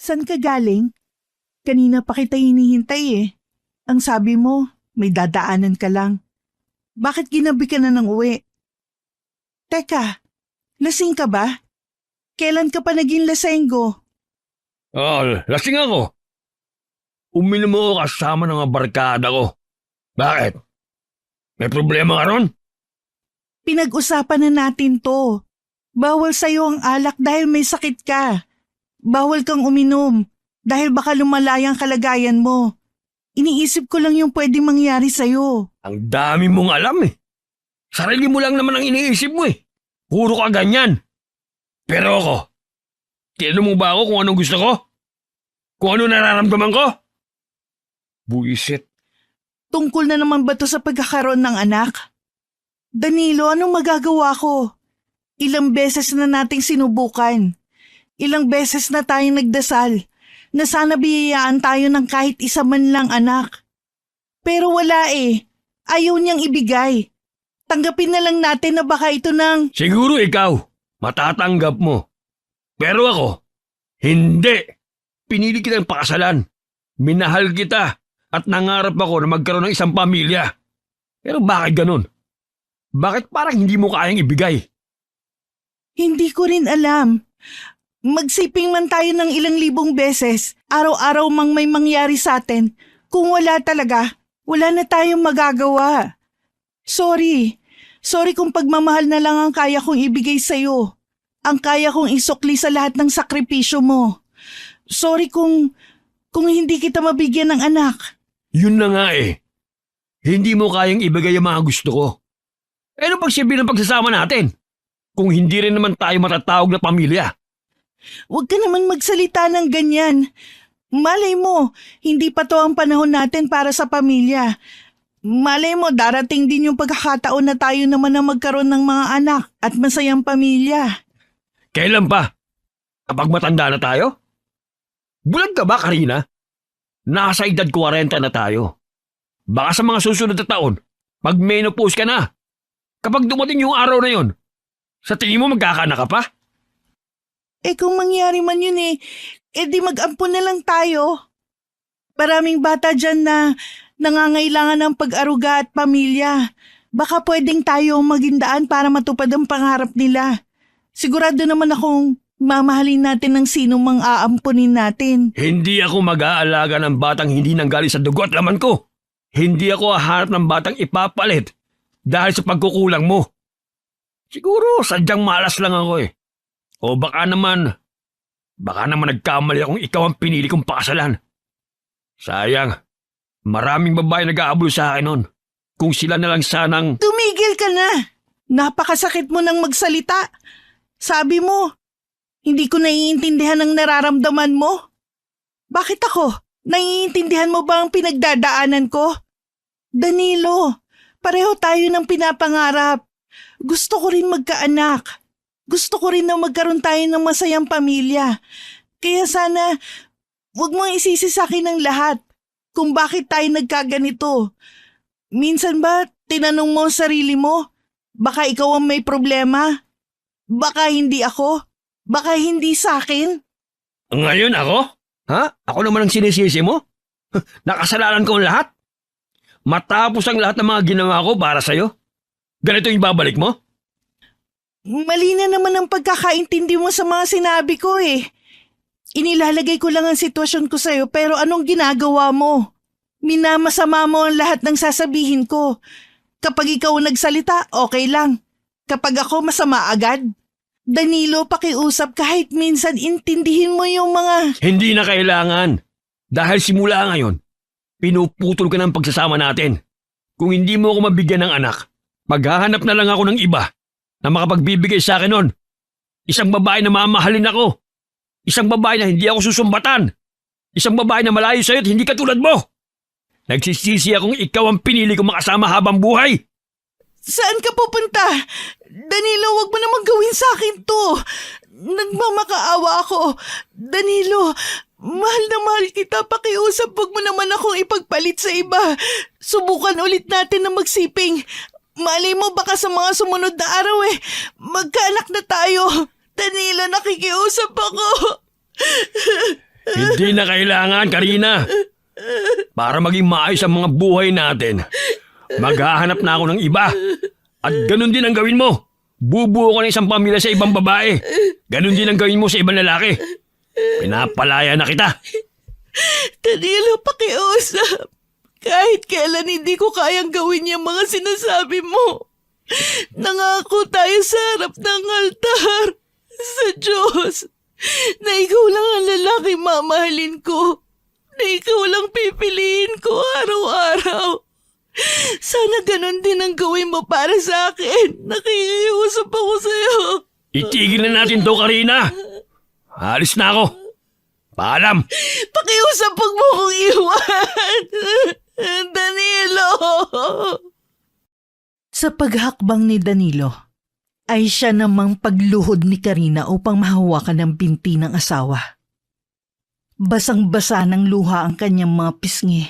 San ka galing? Kanina pa kita hinihintay eh. Ang sabi mo, may dadaanan ka lang. Bakit ginabi ka na ng uwi? Teka, lasing ka ba? Kailan ka pa naging lasenggo? Lasing ako. Uminom ako kasama ng mga barkada ko. Bakit? May problema ka ron? Pinag-usapan na natin to. Bawal sa'yo ang alak dahil may sakit ka. Bawal kang uminom dahil baka lumalaya ang kalagayan mo. Iniisip ko lang yung pwedeng mangyari sa'yo. Ang dami mong alam eh. Sarili mo lang naman ang iniisip mo eh. Puro ka ganyan. Pero ako, tinanong mo ba ako kung anong gusto ko? Kung ano nararamdaman ko? Buisit. Tungkol na naman ba to sa pagkakaroon ng anak? Danilo, anong magagawa ko? Ilang beses na nating sinubukan. Ilang beses na tayong nagdasal na sana biyayaan tayo ng kahit isa man lang anak. Pero wala eh. Ayaw niyang ibigay. Tanggapin na lang natin na baka ito nang... Siguro ikaw, matatanggap mo. Pero ako, hindi. Pinili kitang pakasalan. Minahal kita at nangarap ako na magkaroon ng isang pamilya. Pero bakit ganun? Bakit parang hindi mo kayang ibigay? Hindi ko rin alam. Magsiping man tayo ng ilang libong beses, araw-araw mang may mangyari sa atin. Kung wala talaga, wala na tayong magagawa. Sorry. Sorry kung pagmamahal na lang ang kaya kong ibigay sa'yo. Ang kaya kong isukli sa lahat ng sakripisyo mo. Sorry kung hindi kita mabigyan ng anak. Yun na nga eh. Hindi mo kayang ibigay ang mga gusto ko. Ano pag sabi ng pagsasama natin? Kung hindi rin naman tayo matatawag na pamilya. Huwag ka naman magsalita ng ganyan. Malay mo, hindi pa to ang panahon natin para sa pamilya. Malay mo, darating din yung pagkakataon na tayo naman na magkaroon ng mga anak at masayang pamilya. Kailan pa? Kapag matanda na tayo? Bulag ka ba, Karina? Nasa edad 40 na tayo. Baka sa mga susunod na taon, pag menopause ka na. Kapag dumating yung araw na yon, sa tingin mo magkakaanak ka pa? Kung mangyari man yun di mag-ampon na lang tayo. Maraming bata dyan na nangangailangan ng pag-aruga at pamilya. Baka pwedeng tayo maging daan para matupad ang pangarap nila. Sigurado naman akong mamahalin natin ng sino mang aampunin natin. Hindi ako mag-aalaga ng batang hindi nanggaling sa dugo at laman ko. Hindi ako hahanap ng batang ipapalit dahil sa pagkukulang mo. Siguro sadyang malas lang ako eh. O baka naman nagkamali akong ikaw ang pinili kong pakasalan. Sayang, maraming babae nag-aablo sa akin nun. Kung sila na lang sanang... Tumigil ka na! Napakasakit mo nang magsalita. Sabi mo, hindi ko naiintindihan ang nararamdaman mo. Bakit ako? Naiintindihan mo ba ang pinagdadaanan ko? Danilo, pareho tayo ng pinapangarap. Gusto ko rin magkaanak. Gusto ko rin na magkaroon tayo ng masayang pamilya. Kaya sana, huwag mong isisi sa akin ang lahat kung bakit tayo nagkaganito. Minsan ba, tinanong mo ang sarili mo, baka ikaw ang may problema? Baka hindi ako? Baka hindi sa akin? Ngayon ako? Ha? Ako naman ang sinisisi mo? Nakasalanan ko ang lahat? Matapos ang lahat ng mga ginawa ko para sa'yo? Ganito yung babalik mo? Mali na naman ang pagkakaintindi mo sa mga sinabi ko eh. Inilalagay ko lang ang sitwasyon ko sa'yo pero anong ginagawa mo? Minamasama mo ang lahat ng sasabihin ko. Kapag ikaw nagsalita, okay lang. Kapag ako, masama agad. Danilo, pakiusap kahit minsan intindihin mo yung mga... Hindi na kailangan. Dahil simula ngayon, pinuputol ka ng pagsasama natin. Kung hindi mo ako mabigyan ng anak, maghahanap na lang ako ng iba na makapagbibigay sa akin nun. Isang babae na mamahalin ako. Isang babae na hindi ako susumbatan. Isang babae na malayo sa'yo at hindi katulad mo. Nagsisisi akong ikaw ang pinili kong makasama habang buhay. Saan ka pupunta? Danilo, wag mo naman gawin sa akin to. Nagmamakaawa ako. Danilo, mahal na mahal kita. Pakiusap, wag mo naman akong ipagpalit sa iba. Subukan ulit natin na magsiping. Malay mo baka sa mga sumunod na araw magkaanak na tayo. Danilo, nakikiusap ako. Hindi na kailangan, Karina. Para maging maayos ang mga buhay natin, maghahanap na ako ng iba. At ganun din ang gawin mo. Bubuo ko ng isang pamilya sa ibang babae. Ganun din ang gawin mo sa ibang lalaki. Pinapalaya na kita. Danilo, pakiusap. Kahit kailan hindi ko kayang gawin yung mga sinasabi mo. Nangako tayo sa harap ng altar sa Diyos na ikaw lang ang lalaking mamahalin ko, na ikaw lang pipiliin ko araw-araw. Sana ganun din ang gawin mo para sa akin. Nakikiusap ako sa'yo. Itigil na natin to, Karina. Alis na ako. Paalam. Pakiusap, pag mo kong iwan. Danilo! Sa paghakbang ni Danilo, ay siya namang pagluhod ni Karina upang mahawakan ang binti ng asawa. Basang-basa ng luha ang kanyang mga pisngi.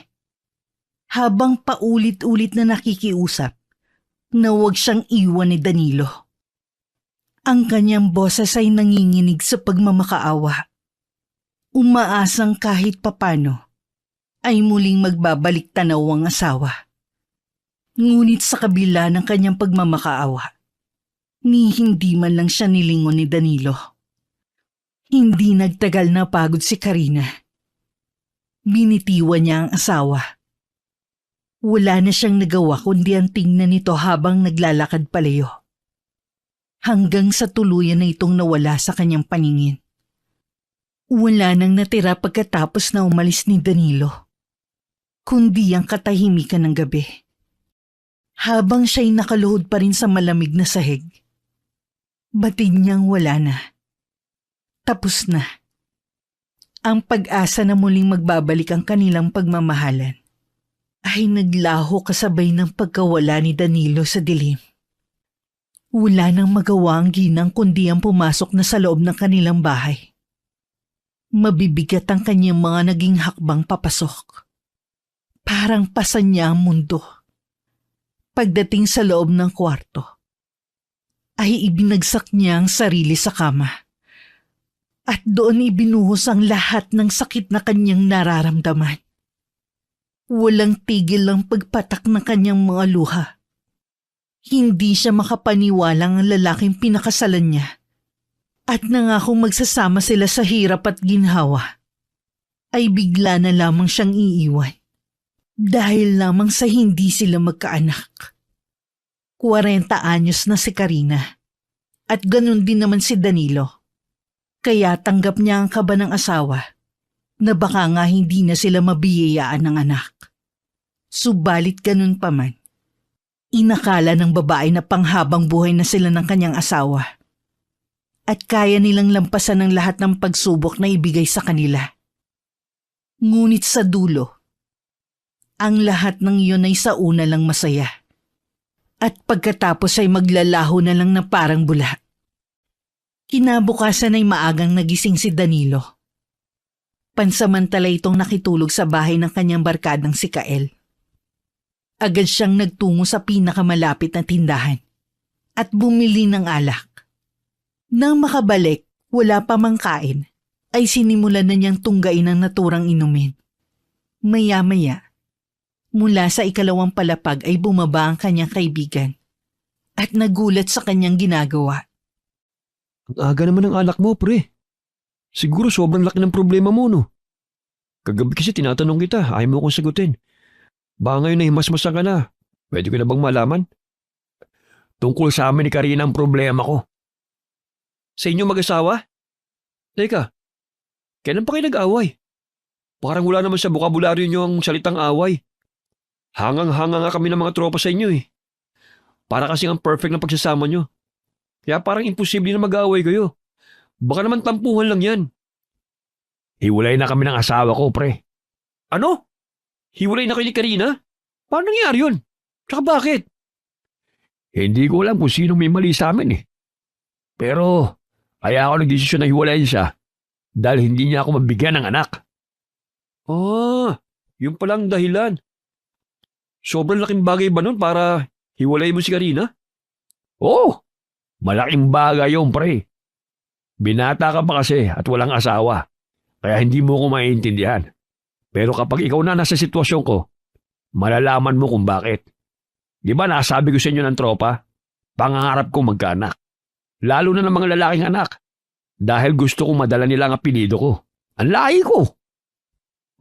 Habang paulit-ulit na nakikiusap na huwag siyang iwan ni Danilo. Ang kanyang boses ay nanginginig sa pagmamakaawa. Umaasang kahit papano ay muling magbabalik tanaw ang asawa. Ngunit sa kabila ng kanyang pagmamakaawa, ni hindi man lang siya nilingon ni Danilo. Hindi nagtagal na pagod si Karina. Binitiwan niya ang asawa. Wala na siyang nagawa kundi ang tingnan nito habang naglalakad palayo. Hanggang sa tuluyan na itong nawala sa kanyang paningin. Wala nang natira pagkatapos na umalis ni Danilo, kundi ang katahimikan ng gabi. Habang siya'y nakaluhod pa rin sa malamig na sahig, batid niyang wala na. Tapos na. Ang pag-asa na muling magbabalik ang kanilang pagmamahalan ay naglaho kasabay ng pagkawala ni Danilo sa dilim. Wala nang magawa ang ginang kundi ang pumasok na sa loob ng kanilang bahay. Mabibigat ang kanyang mga naging hakbang papasok. Parang pasan niya ang mundo. Pagdating sa loob ng kwarto, ay ibinagsak niya ang sarili sa kama. At doon ibinuhos ang lahat ng sakit na kanyang nararamdaman. Walang tigil ang pagpatak ng kanyang mga luha. Hindi siya makapaniwalang ang lalaking pinakasalan niya at nangakong magsasama sila sa hirap at ginhawa, ay bigla na lamang siyang iiwan dahil lamang sa hindi sila magkaanak. 40 anyos na si Karina at ganun din naman si Danilo. Kaya tanggap niya ang kaba ng asawa na baka nga hindi na sila mabiyayaan ng anak. Subalit ganun pa man, inakala ng babae na panghabang buhay na sila ng kanyang asawa at kaya nilang lampasan ang lahat ng pagsubok na ibigay sa kanila. Ngunit sa dulo, ang lahat ng iyon ay sa una lang masaya at pagkatapos ay maglalaho na lang na parang bula. Kinabukasan ay maagang nagising si Danilo. Pansamantala itong nakitulog sa bahay ng kanyang barkadang si Kael. Agad siyang nagtungo sa pinakamalapit na tindahan at bumili ng alak. Nang makabalik, wala pa mang kain, ay sinimulan na niyang tunggain ang naturang inumin. Maya-maya, mula sa ikalawang palapag ay bumaba ang kanyang kaibigan at nagulat sa kanyang ginagawa. Ang aga naman ng alak mo, pre. Siguro sobrang laki ng problema mo, no? Kagabi kasi tinatanong kita, ayaw mo akong sagutin. Baka ngayon ay himasmasan ka na. Pwede ko na bang malaman? Tungkol sa amin ni Karina ang problema ko. Sa inyo mag-asawa? Teka, kailan pa kayo nag-away? Parang wala naman sa bokabularyo niyo ang salitang away. Hangang-hanga nga kami ng mga tropa sa inyo eh. Para kasi ang perfect na pagsasama niyo. Kaya parang imposible na mag-away kayo. Baka naman tampuhan lang yan. Hiwalay na kami ng asawa ko, pre. Ano? Hiwalay na kayo ni Karina? Paano nangyari yun? Tsaka bakit? Hindi ko alam kung sino may mali sa amin eh. Pero kaya ako nagdesisyon na hiwalayin siya dahil hindi niya ako mabigyan ng anak. Yun palang dahilan. Sobrang laking bagay ba nun para hiwalay mo si Karina? Oo, malaking bagay yun, pre. Binata ka pa kasi at walang asawa. Kaya hindi mo ko maiintindihan. Pero kapag ikaw na nasa sitwasyon ko, malalaman mo kung bakit. Di ba nasabi ko sa inyo ng tropa? Pangarap ko magkaanak. Lalo na ng mga lalaking anak. Dahil gusto kong madala nila ang apelido ko. Ang lahi ko!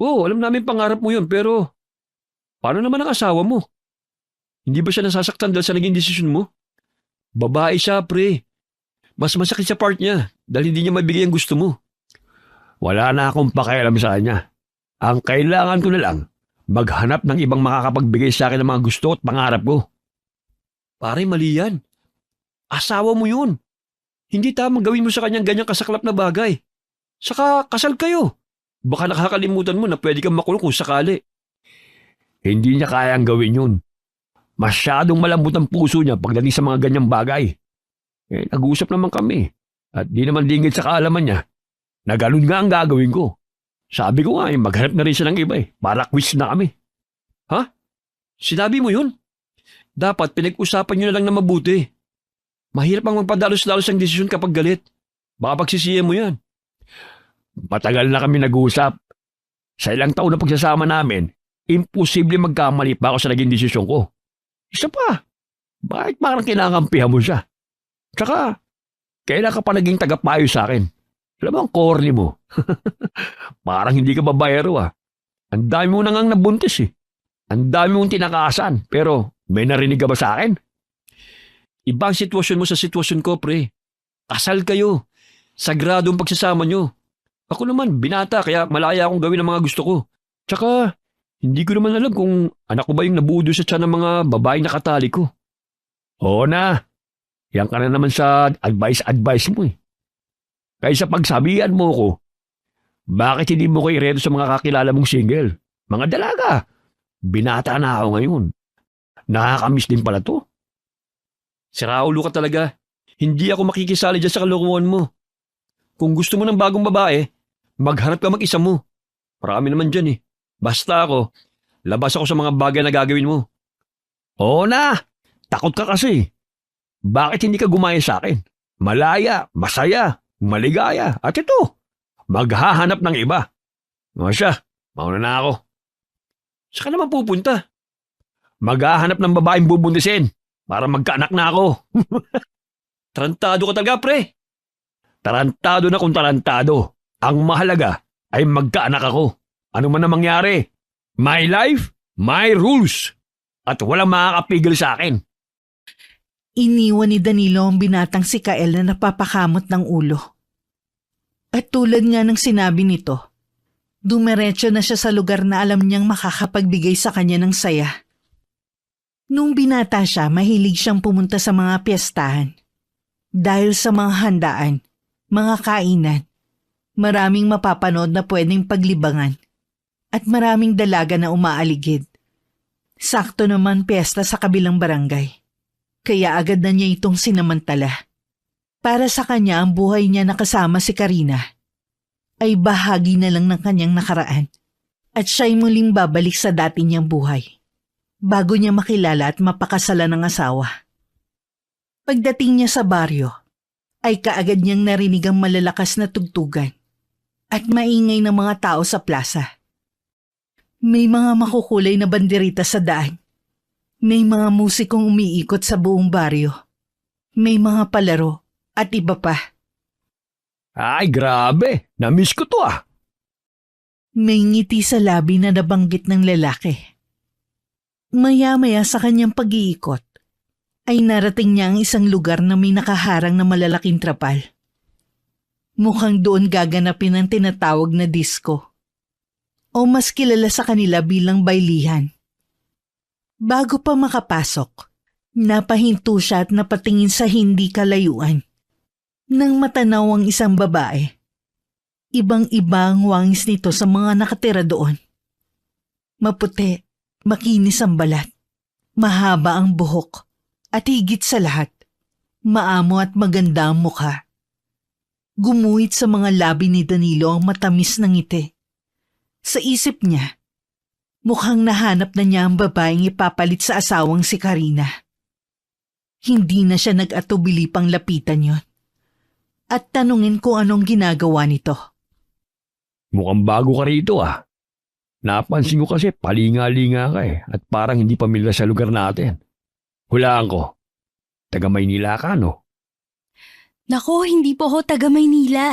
Oo, alam namin pangarap mo yun, pero paano naman ang asawa mo? Hindi ba siya nasasaktan dahil sa naging desisyon mo? Babae siya, pre. Mas masakit sa part niya dahil hindi niya mabigay ang gusto mo. Wala na akong pakialam sa kanya. Ang kailangan ko na lang, maghanap ng ibang makakapagbigay sa akin ng mga gusto at pangarap ko. Pare, mali yan. Asawa mo yun. Hindi tamang gawin mo sa kanyang ganyang kasaklap na bagay. Saka kasal kayo. Baka nakakalimutan mo na pwede kang makulong kung sakali. Hindi niya kayang gawin yun. Masyadong malambot ang puso niya pagdating sa mga ganyang bagay. Nag-uusap naman kami. At di naman dingil sa kaalaman niya na ganun nga ang gagawin ko. Sabi ko nga maghanap na rin siya ng iba para quiz na kami. Ha? Sinabi mo yun? Dapat pinag-usapan niyo na lang na mabuti. Mahirap ang magpadalos-dalos ang desisyon kapag galit. Baka pagsisiyan mo yan. Matagal na kami nag-uusap. Sa ilang taon na pagsasama namin, imposible magkamali pa ako sa naging desisyon ko. Isa pa, bakit parang kinakampihan mo siya? Tsaka, kailan ka pa naging tagapayo sa akin? Alam mo ang corny mo. Parang hindi ka babayero ah. Ang dami mo nangang nabuntis eh. Ang dami mong tinakasan, pero may narinig ka ba sa akin? Ibang sitwasyon mo sa sitwasyon ko, pre. Kasal kayo. Sagrado ang pagsasama nyo. Ako naman, binata, kaya malaya akong gawin ang mga gusto ko. Tsaka, hindi ko naman alam kung anak ko ba yung nabuo sa tiyan ng mga babaeng nakatali ko. Oo na. Yan ka na naman sa advice mo eh. Kaysa pagsabihan mo ko, bakit hindi mo ko iredo sa mga kakilala mong single? Mga dalaga. Binata na ako ngayon. Nakakamiss din pala to. Siraulo ka talaga. Hindi ako makikisali dyan sa kalokohan mo. Kung gusto mo ng bagong babae, maghanap ka mag-isa mo. Marami naman dyan eh. Basta ako, labas ako sa mga bagay na gagawin mo. Oo na, takot ka kasi. Bakit hindi ka gumaya sa akin? Malaya, masaya, maligaya. At ito, maghahanap ng iba. O siya, mauna na ako. Saan ka naman pupunta? Maghahanap ng babaeng bubuntisin para magkaanak na ako. Tarantado ka talaga, pre. Tarantado na kung tarantado. Ang mahalaga ay magkaanak ako. Ano man ang mangyari, my life, my rules. At walang makakapigil sa akin. Iniwan ni Danilo ang binatang si Kael na napapakamot ng ulo. At tulad nga ng sinabi nito, dumiretso na siya sa lugar na alam niyang makakapagbigay sa kanya ng saya. Nung binata siya, mahilig siyang pumunta sa mga piyestahan. Dahil sa mga handaan, mga kainan, maraming mapapanood na pwedeng paglibangan. At maraming dalaga na umaaligid. Sakto naman piyesta sa kabilang barangay. Kaya agad na niya itong sinamantala. Para sa kanya ang buhay niya nakasama si Karina ay bahagi na lang ng kanyang nakaraan at siya'y muling babalik sa dati niyang buhay bago niya makilala at mapakasalan ng asawa. Pagdating niya sa baryo ay kaagad niyang narinig ang malalakas na tugtugan at maingay ng mga tao sa plaza. May mga makukulay na banderita sa daan. May mga musikong umiikot sa buong baryo. May mga palaro at iba pa. Ay, grabe. Namiss ko to ah. May ngiti sa labi na nabanggit ng lalaki. Maya-maya sa kanyang pag-iikot, ay narating niya ang isang lugar na may nakaharang na malalaking trapal. Mukhang doon gaganapin ang tinatawag na disco. O mas kilala sa kanila bilang bailihan. Bago pa makapasok, napahinto siya at napatingin sa hindi kalayuan. Nang matanaw ang isang babae, ibang-iba ang wangis nito sa mga nakatira doon. Maputi, makinis ang balat, mahaba ang buhok, at higit sa lahat, maamo at maganda ang mukha. Gumuhit sa mga labi ni Danilo ang matamis ng ngiti. Sa isip niya, mukhang nahanap na niya ang babaeng ipapalit sa asawang si Karina. Hindi na siya nag-atubili pang lapitan yon at tanungin kung anong ginagawa nito. Mukhang bago ka rito Napansin ko kasi palinga-linga ka at parang hindi pamilyar sa lugar natin. Hulaan ko. Taga Maynila ka, no? Nako, hindi po ako taga Maynila.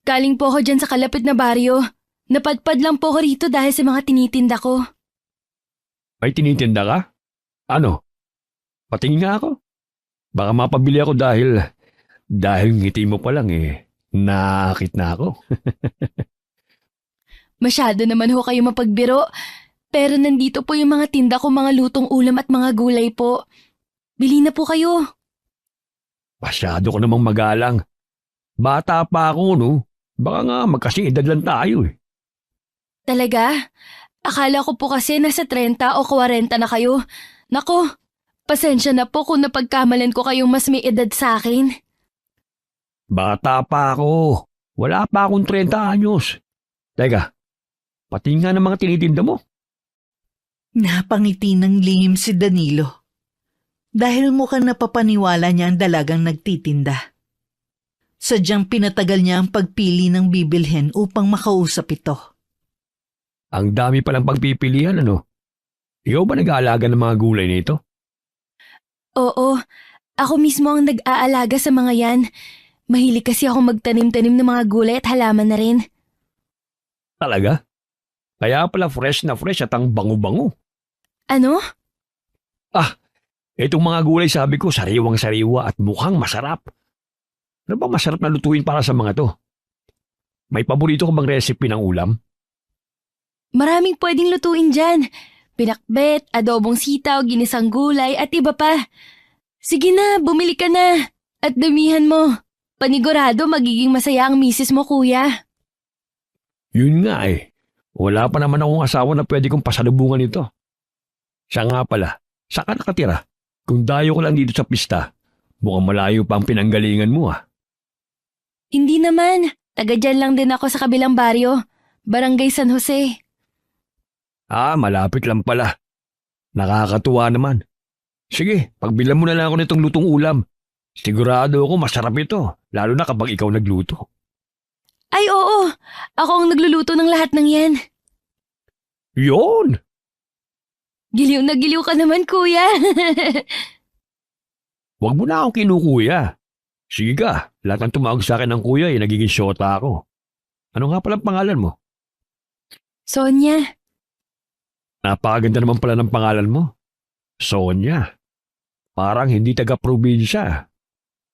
Galing po ako dyan sa kalapit na baryo. Napadpad lang po ako rito dahil sa mga tinitinda ko. May tinitinda ka? Ano? Patingin nga ako. Baka mapabili ako dahil ngiti mo pa lang nakakit na ako. Masyado naman ho kayo mapagbiro. Pero nandito po yung mga tinda ko, mga lutong ulam at mga gulay po. Bili na po kayo. Masyado ko namang magalang. Bata pa ako, no? Baka nga magkasing edad lang tayo Talaga? Akala ko po kasi nasa 30 o 40 na kayo. Nako, pasensya na po kung napagkamalan ko kayong mas may edad sa akin. Bata pa ako. Wala pa akong 30 anyos. Teka, pati nga ng mga tinitinda mo. Napangiti ng lihim si Danilo. Dahil mukhang napapaniwala niya ang dalagang nagtitinda. Sadyang pinatagal niya ang pagpili ng bibilhin upang makausap ito. Ang dami palang pagpipilian, ano? Ikaw ba nag-aalaga ng mga gulay nito? Oo, ako mismo ang nag-aalaga sa mga yan. Mahilig kasi ako magtanim-tanim ng mga gulay at halaman na rin. Talaga? Kaya pala fresh na fresh at ang bango-bango. Ano? Itong mga gulay sabi ko, sariwang-sariwa at mukhang masarap. Ano ba masarap na lutuin para sa mga to? May paborito ka bang recipe ng ulam? Maraming pwedeng lutuin dyan. Pinakbet, adobong sitaw, ginisang gulay at iba pa. Sige na, bumili ka na. At damihan mo. Panigurado magiging masaya ang misis mo, kuya. Yun nga Wala pa naman akong asawa na pwede kong pasalubungan ito. Siya nga pala, saan ka nakatira? Kung dayo ko lang dito sa pista, mukhang malayo pa ang pinanggalingan mo Hindi naman. Taga dyan lang din ako sa kabilang baryo. Barangay San Jose. Malapit lang pala. Nakakatuwa naman. Sige, pagbilan mo na lang ako nitong lutong ulam. Sigurado ako masarap ito, lalo na kapag ikaw nagluto. Ay oo, ako ang nagluluto ng lahat ng yan. Yon! Giliw na giliw ka naman, kuya. Huwag mo na akong kinukuya. Sige ka, lahat ng tumawag sa akin ng kuya nagiging syota ako. Ano nga palang pangalan mo? Sonia. Napakaganda naman pala ng pangalan mo. Sonia. Parang hindi taga-probinsya.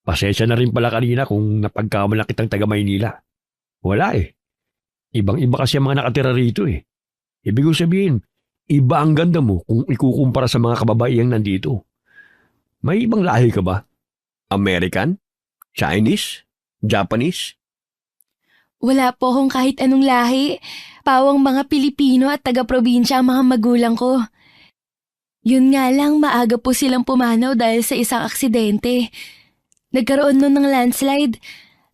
Pasensya na rin pala kanina kung napagkamalan kitang taga Maynila. Wala Ibang-iba kasi ang mga nakatira rito Ibig ko sabihin, iba ang ganda mo kung ikukumpara sa mga kababaihang nandito. May ibang lahi ka ba? American? Chinese? Japanese? Wala po akong kahit anong lahi. Pawang mga Pilipino at taga-probinsya ang mga magulang ko. Yun nga lang, maaga po silang pumanaw dahil sa isang aksidente. Nagkaroon nun ng landslide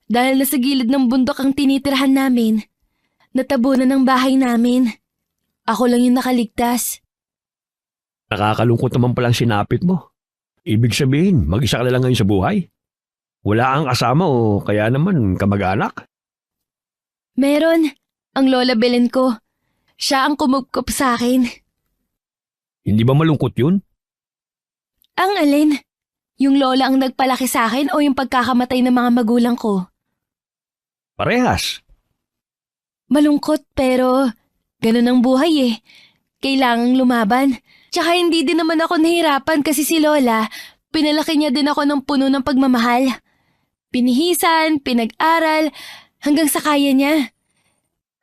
dahil nasa gilid ng bundok ang tinitirahan namin. Natabunan ng bahay namin. Ako lang yung nakaligtas. Nakakalungkot naman palang sinapit mo. Ibig sabihin, mag-isa ka na lang ngayon sa buhay? Wala kang kasama o kaya naman kamag-anak? Meron. Ang lola Belen ko. Siya ang kumupkop sa akin. Hindi ba malungkot yun? Ang alin? Yung lola ang nagpalaki sa akin o yung pagkakamatay ng mga magulang ko? Parehas. Malungkot pero ganun ang buhay Kailangang lumaban. Tsaka hindi din naman ako nahirapan kasi si lola, pinalaki niya din ako ng puno ng pagmamahal. Pinihisan, pinag-aral, hanggang sa kaya niya.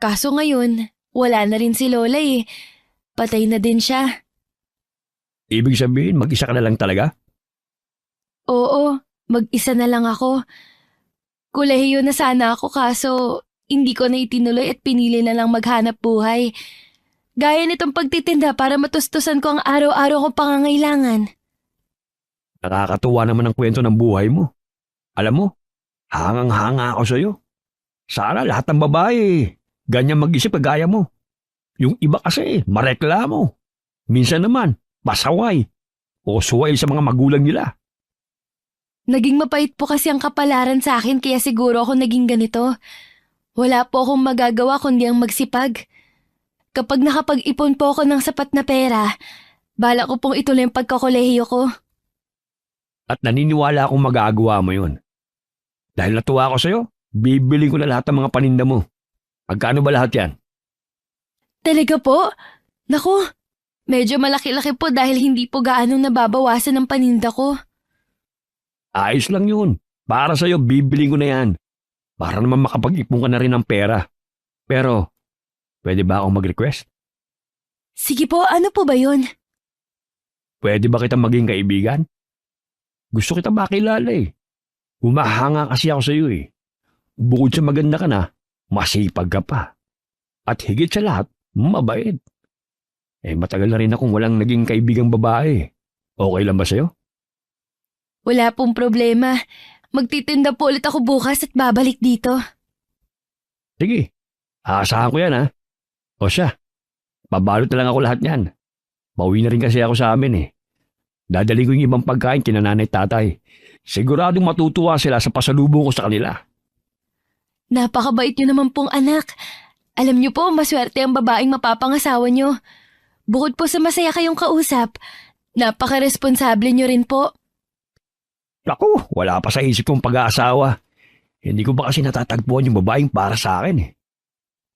Kaso ngayon, wala na rin si lola Patay na din siya. Ibig sabihin, mag-isa ka na lang talaga? Oo, mag-isa na lang ako. Kolehiyo na sana ako kaso hindi ko na itinuloy at pinili na lang maghanap buhay. Gaya nitong pagtitinda para matustusan ko ang araw-araw kong pangangailangan. Nakakatuwa naman ang kwento ng buhay mo. Alam mo, hangang-hanga ako sa'yo. Sana lahat ng babae, ganyan mag-isip kagaya mo. Yung iba kasi, mareklamo. Minsan naman, pasaway. O suwail sa mga magulang nila. Naging mapait po kasi ang kapalaran sa akin kaya siguro ako naging ganito. Wala po akong magagawa kundi ang magsipag. Kapag nakapag-ipon po ako ng sapat na pera, bala ko pong ituloy ang pagkakolehiyo ko. At naniniwala akong magagawa mo yun. Dahil natuwa ako sa'yo, bibili ko na lahat ng mga paninda mo. Magkano ba lahat yan? Talaga po? Naku, medyo malaki-laki po dahil hindi po gaanong nababawasan ang paninda ko. Ayos lang yun. Para sa'yo, bibili ko na yan. Para naman makapag-ipon ka na rin ng pera. Pero, pwede ba akong mag-request? Sige po, ano po ba yun? Pwede ba kita maging kaibigan? Gusto kita makilala eh. Humahanga kasi ako sa'yo eh. Bukod sa maganda ka na, masipag ka pa. At higit sa lahat, mabait. Matagal na rin akong walang naging kaibigang babae. Okay lang ba sa'yo? Wala pong problema. Magtitinda po ulit ako bukas at babalik dito. Sige, aasahan ko yan ha. O siya, babalot na lang ako lahat yan. Pauwi na rin kasi ako sa amin eh. Dadali ko yung ibang pagkain kina nanay tatay. Siguradong matutuwa sila sa pasalubong ko sa kanila. Napakabait niyo naman pong anak. Alam niyo po, maswerte ang babaeng mapapangasawa niyo. Bukod po sa masaya kayong kausap, napaka-responsable niyo rin po. Naku, wala pa sa isip kong pag-aasawa. Hindi ko ba kasi natatagpuan yung babaeng para sa akin eh.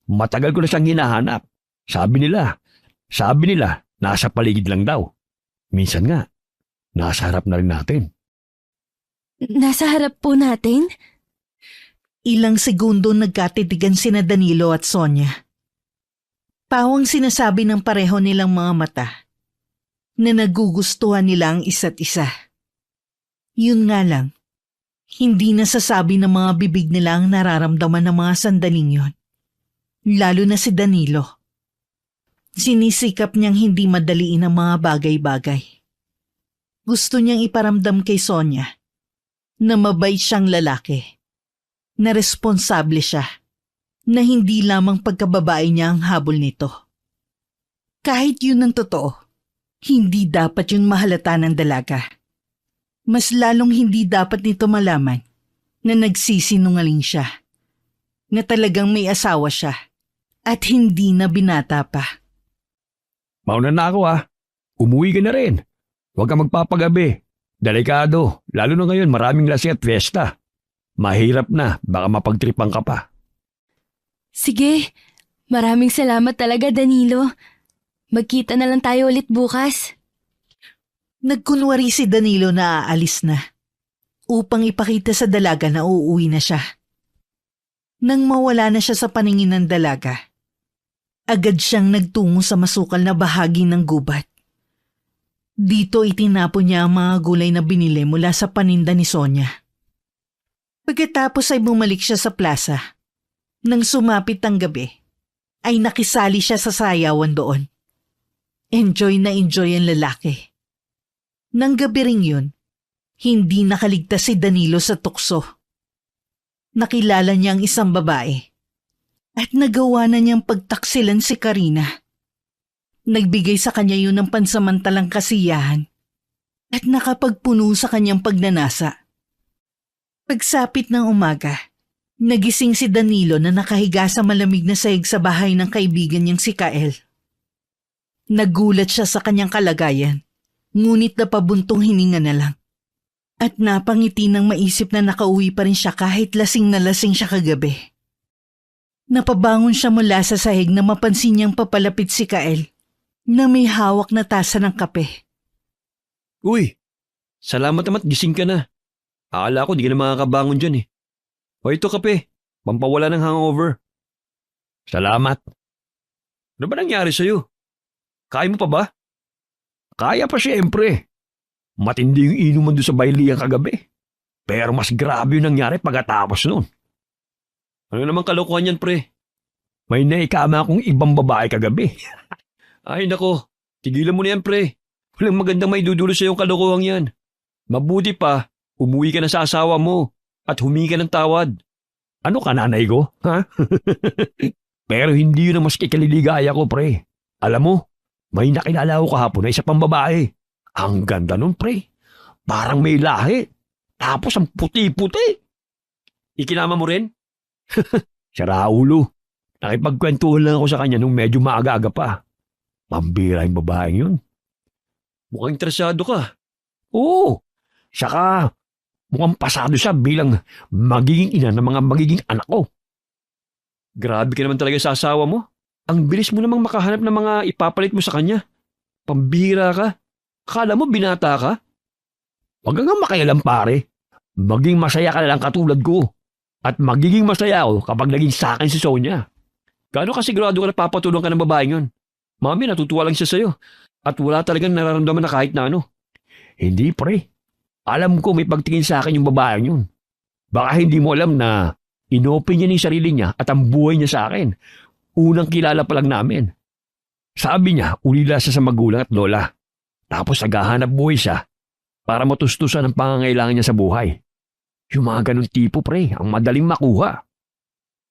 Matagal ko na siyang hinahanap. Sabi nila, nasa paligid lang daw. Minsan nga, nasa harap na rin natin. Nasa harap po natin? Ilang segundo nagkatitigan sina Danilo at Sonia. Pawang sinasabi ng pareho nilang mga mata na nagugustuhan nila ang isa't isa. Yun nga lang, hindi nasasabi ng mga bibig nila ang nararamdaman ng mga sandaling yon. Lalo na si Danilo. Sinisikap niyang hindi madaliin ang mga bagay-bagay. Gusto niyang iparamdam kay Sonia na mabait siyang lalaki, na responsable siya, na hindi lamang pagkababae niya ang habol nito. Kahit yun ang totoo, hindi dapat yun mahalata ng dalaga. Mas lalong hindi dapat nito malaman na nagsisinungaling siya, na talagang may asawa siya at hindi na binata pa. Mauna na ako ha. Umuwi ka na rin. Huwag ka magpapagabi. Delikado. Lalo na ngayon maraming lasing at fiesta. Mahirap na. Baka mapagtripan ka pa. Sige, maraming salamat talaga Danilo. Magkita na lang tayo ulit bukas. Nagkunwari si Danilo na aalis na upang ipakita sa dalaga na uuwi na siya. Nang mawala na siya sa paningin ng dalaga, agad siyang nagtungo sa masukal na bahagi ng gubat. Dito itinapon niya ang mga gulay na binili mula sa paninda ni Sonia. Pagkatapos ay bumalik siya sa plaza. Nang sumapit ang gabi, ay nakisali siya sa sayawan doon. Enjoy na enjoy ang lalaki. Nang gabi ring yun, hindi nakaligtas si Danilo sa tukso. Nakilala niya ang isang babae at nagawa na niyang pagtaksilan si Karina. Nagbigay sa kanya yun ng pansamantalang kasiyahan at nakapagpuno sa kanyang pagnanasa. Pagsapit ng umaga, nagising si Danilo na nakahiga sa malamig na sahig sa bahay ng kaibigan niyang si Kael. Nagulat siya sa kanyang kalagayan, ngunit napabuntong hininga na lang. At napangiti nang maisip na nakauwi pa rin siya kahit lasing na lasing siya kagabi. Napabangon siya mula sa sahig na mapansin niyang papalapit si Kael na may hawak na tasa ng kape. Uy, salamat naman at gising ka na. Akala ko di ka na makakabangon dyan eh. O ito kape, pampawala ng hangover. Salamat. Ano ba nangyari sa'yo? Kaya mo pa ba? Kaya pa siyempre. Matindi yung inuman doon sa bailihan kagabi. Pero mas grabe yung nangyari pagkatapos nun. Ano naman kalokohan yan, pre? May naikama akong ibang babae kagabi. Ay nako, tigilan mo na yan, pre. Walang magandang may dudulo sa yung kalokohan yan. Mabuti pa, umuwi ka na sa asawa mo at humingi ka ng tawad. Ano ka, nanay ko? Ha? Pero hindi yun ang mas kikaliligaya ko, pre. Alam mo, may nakilala ko kahapon na isa pang babae. Ang ganda nun, pre. Parang may lahi. Tapos ang puti-puti. Ikinama mo rin? Sira ulo. Nakipagkwentuhan lang ako sa kanya nung medyo maaga-aga pa. Pambira yung babaeng yun. Mukhang interesado ka. Oo. Saka, mukhang pasado siya bilang magiging ina ng mga magiging anak ko. Grabe ka naman talaga sa asawa mo. Ang bilis mo namang makahanap ng mga ipapalit mo sa kanya. Pambira ka. Akala mo binata ka? Huwag kang makialam pare. Maging masaya ka na lang katulad ko. At magiging masaya ako kapag naging sa akin si Sonia. Gaano ka sigurado ka na papatulong ka ng babaeng yun? Mami, natutuwa lang siya sa'yo. At wala talagang nararamdaman na kahit na ano. Hindi pre. Alam ko may pagtingin sa akin yung babaeng yun. Baka hindi mo alam na inopen niya yung sarili niya at ang buhay niya sa akin. Unang kilala pa lang namin. Sabi niya, ulila siya sa magulang at lola. Tapos naghahanap buhay siya para matustusan ang pangangailangan niya sa buhay. Yung mga ganun tipo pre, ang madaling makuha.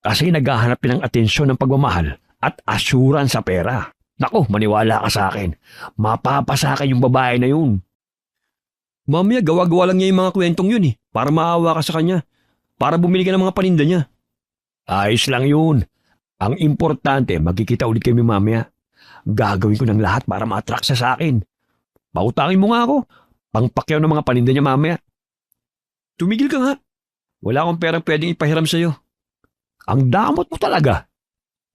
Kasi naghahanap ng atensyon ng pagmamahal at assurance sa pera. Nako, maniwala ka sa akin. Mapapasakin yung babae na yun. Mamaya, gawa-gawa lang niya yung mga kwentong yun para maawa ka sa kanya. Para bumili ka ng mga paninda niya. Ayos lang yun. Ang importante, magkikita ulit kami mamaya. Gagawin ko ng lahat para ma-attract siya sa akin. Pautangin mo nga ako. Pangpakyaw ng mga paninda niya mamaya. Tumigil ka nga. Wala akong perang pwedeng ipahiram sa'yo. Ang damot mo talaga.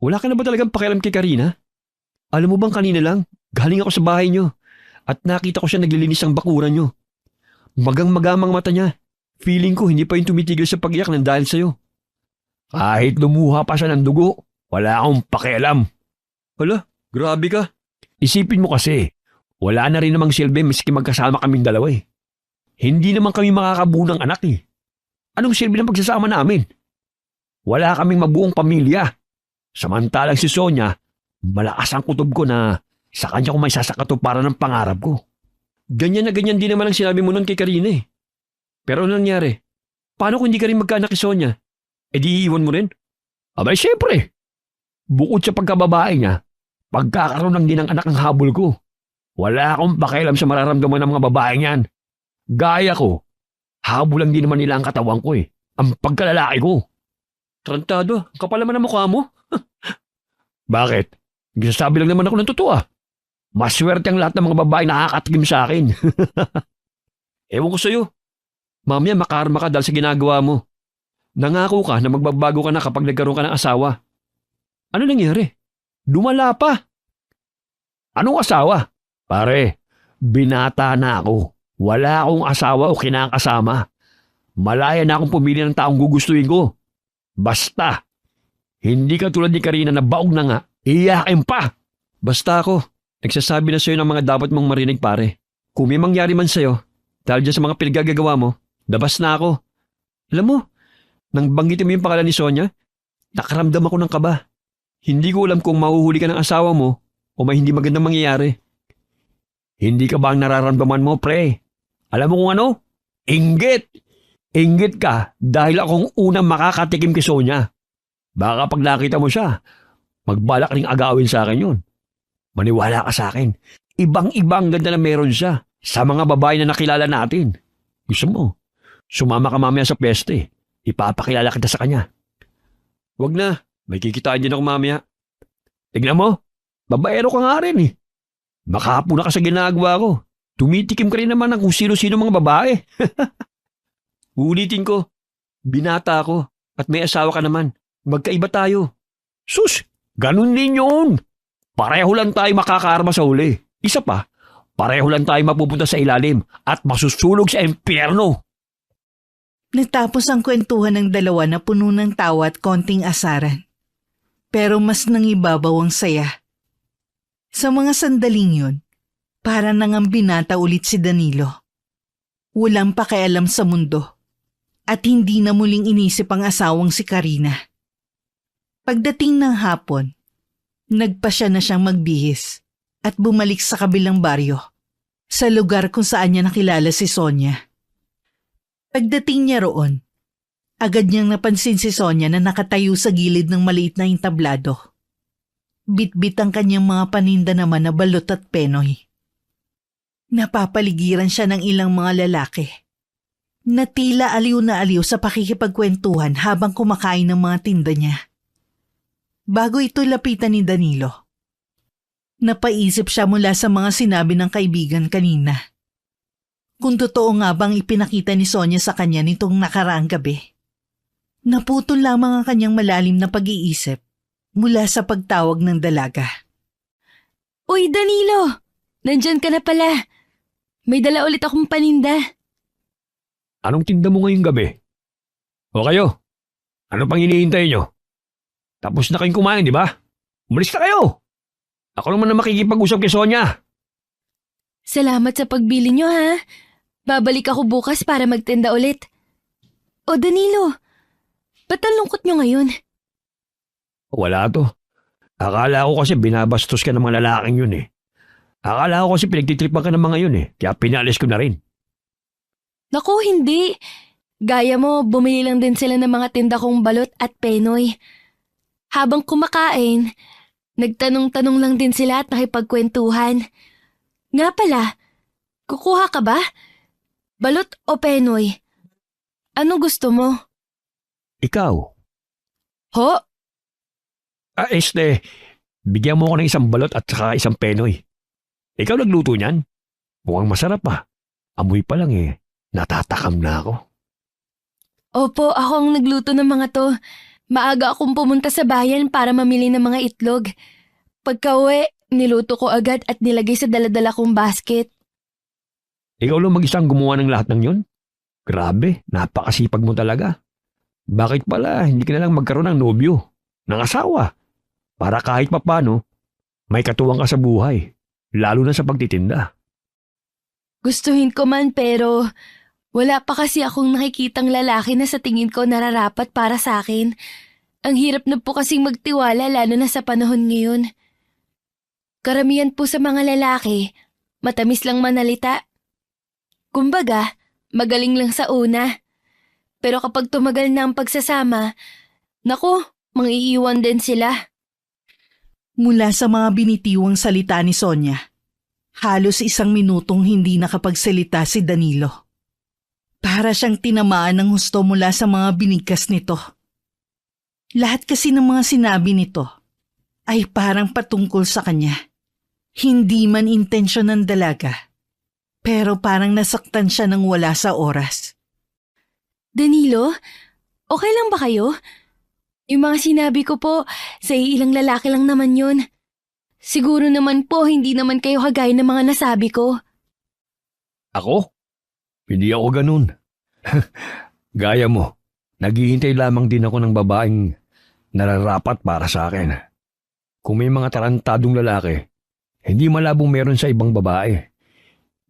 Wala ka na ba talagang pakialam kay Karina? Alam mo bang kanina lang, galing ako sa bahay niyo at nakita ko siya naglilinis ng bakuran niyo. Magang-magamang mata niya. Feeling ko hindi pa yung tumitigil sa pag-iyak ng dahil sa'yo. Kahit lumuha pa siya ng dugo, wala akong pakialam. Hala, grabe ka. Isipin mo kasi, wala na rin namang silbi miski magkasama kaming dalawa eh. Hindi naman kami makakabuo ng anak eh. Anong silbi ng pagsasama namin? Wala kaming mabuong pamilya. Samantalang si Sonia, malakas ang kutob ko na sa kanya ko may sasakatuparan ng pangarap ko. Ganyan na ganyan din naman ang sinabi mo nun kay Karina eh. Pero ano nangyari? Paano kung hindi ka rin magkaanak kay Sonia? E di iiwan mo rin? Abay syempre. Bukod sa pagkababae niya, pagkakaroon lang din ng anak ang habol ko. Wala akong pakialam sa mararamdaman ng mga babaeng yan. Gaya ko, habol lang din naman nila ang katawan ko eh. Ang pagkalalaki ko. Tarantado, ang kapal naman ang mukha mo. Bakit? Nagsasabi lang naman ako ng totoo ah. Maswerte ang lahat ng mga babae nakakatikim sa akin. Ewan ko sa'yo. Mamaya makarma ka dahil sa ginagawa mo. Nangako ka na magbabago ka na kapag nagkaroon ka ng asawa. Ano nangyari? Lumala pa. Anong asawa? Pare, binata na ako. Wala akong asawa o kinakasama. Malaya na akong pumili ng taong gugustuhin ko. Basta, hindi ka tulad ni Karina na baog na nga, iyakin pa. Basta ako, nagsasabi na sa'yo ng mga dapat mong marinig pare. Kung may mangyari man sa'yo, dahil dyan sa mga pinagagagawa mo, labas na ako. Alam mo, nang banggitin mo yung pangalan ni Sonia, nakaramdam ako ng kaba. Hindi ko alam kung mahuhuli ka ng asawa mo o may hindi magandang mangyayari. Hindi ka ba ang nararamdaman mo, pre? Alam mo kung ano? Inggit! Inggit ka dahil akong unang makakatikim kay Sonia. Baka pag nakita mo siya, magbalak ring agawin sa akin yun. Maniwala ka sa akin. Ibang-ibang ganda na meron siya sa mga babae na nakilala natin. Gusto mo, sumama ka mamaya sa peste. Ipapakilala kita sa kanya. Wag na, may kikitain din ako mamaya. Tignan mo, babaero ka nga rin eh. Makahapo na ka sa ginagawa ko. Tumitikim ka rin naman ng kung sino-sino mga babae. Ulitin ko, binata ako at may asawa ka naman. Magkaiba tayo. Sus, ganun din yun. Pareho lang tayo makakaarma sa huli. Isa pa, pareho lang tayo mapupunta sa ilalim at masusulog sa impyerno. Natapos ang kwentuhan ng dalawa na puno ng tawa at konting asaran. Pero mas nangibabaw ang saya. Sa mga sandaling yun, para nang ang binata ulit si Danilo. Walang pakialam sa mundo. At hindi na muling inisip ang asawang si Karina. Pagdating ng hapon, nagpasya na siyang magbihis at bumalik sa kabilang baryo, sa lugar kung saan niya nakilala si Sonia. Pagdating niya roon, agad niyang napansin si Sonia na nakatayo sa gilid ng maliit na entablado. Bit-bit ang kanyang mga paninda naman na balot at penoy. Napapaligiran siya ng ilang mga lalaki na tila aliw na aliw sa pakikipagkwentuhan habang kumakain ng mga tinda niya. bago ito lapitan ni Danilo. Napaisip siya mula sa mga sinabi ng kaibigan kanina. Kung totoo nga bang ipinakita ni Sonia sa kanya nitong nakaraang gabi. Naputol lamang ang kanyang malalim na pag-iisip mula sa pagtawag ng dalaga. Uy, Danilo! Nandyan ka na pala. May dala ulit akong paninda. Anong tinda mo ngayong gabi? O kayo? Ano pang hinihintay nyo? Tapos na kayong kumain, di ba? Umalis na kayo! Ako naman na makikipag-usap kay Sonia. Salamat sa pagbili nyo, ha? Babalik ako bukas para magtinda ulit. O Danilo, ba't ang lungkot nyo ngayon? Wala to. Akala ko kasi binabastos ka ng mga lalaking yun eh. Akala ko kasi pinagtitripan ka ng mga yun eh. Kaya pinalis ko na rin. Naku, hindi. Gaya mo, bumili lang din sila ng mga tinda kong balot at penoy. Habang kumakain, nagtanong-tanong lang din sila at nakipagkwentuhan. Nga pala, kukuha ka ba? Balot o penoy? Ano gusto mo? Ikaw? Ho? Bigyan mo ako ng isang balot at saka isang penoy. Ikaw nagluto niyan? Mukhang masarap ah. Amoy pa lang eh. Natatakam na ako. Opo, ako ang nagluto ng mga to. Maaga akong pumunta sa bayan para mamili ng mga itlog. Pagka-uwi, niluto ko agad at nilagay sa daladala kong basket. Ikaw lang mag-isang gumawa ng lahat ng yun? Grabe, napakasipag mo talaga. Bakit pala hindi ka na lang magkaroon ng nobyo, ng asawa? Para kahit papano, may katuwang ka sa buhay, lalo na sa pagtitinda. Gustuhin ko man pero wala pa kasi akong nakikitang lalaki na sa tingin ko nararapat para sa akin. Ang hirap na po kasing magtiwala lalo na sa panahon ngayon. Karamihan po sa mga lalaki, matamis lang manalita. Kumbaga, magaling lang sa una. Pero kapag tumagal na ang pagsasama, naku, mangiiwan din sila. Mula sa mga binitiwang salita ni Sonia, halos 1 minutong hindi nakapagsalita si Danilo. Para siyang tinamaan ng husto mula sa mga binigkas nito. Lahat kasi ng mga sinabi nito ay parang patungkol sa kanya. Hindi man intensyon ng dalaga, pero parang nasaktan siya ng wala sa oras. Danilo, okay lang ba kayo? Yung mga sinabi ko po, sa ilang lalaki lang naman yun. Siguro naman po hindi naman kayo kagaya ng mga nasabi ko. Ako? Hindi ako ganun. Gaya mo, naghihintay lamang din ako ng babaeng nararapat para sa akin. Kung may mga tarantadong lalaki, hindi malabong meron sa ibang babae.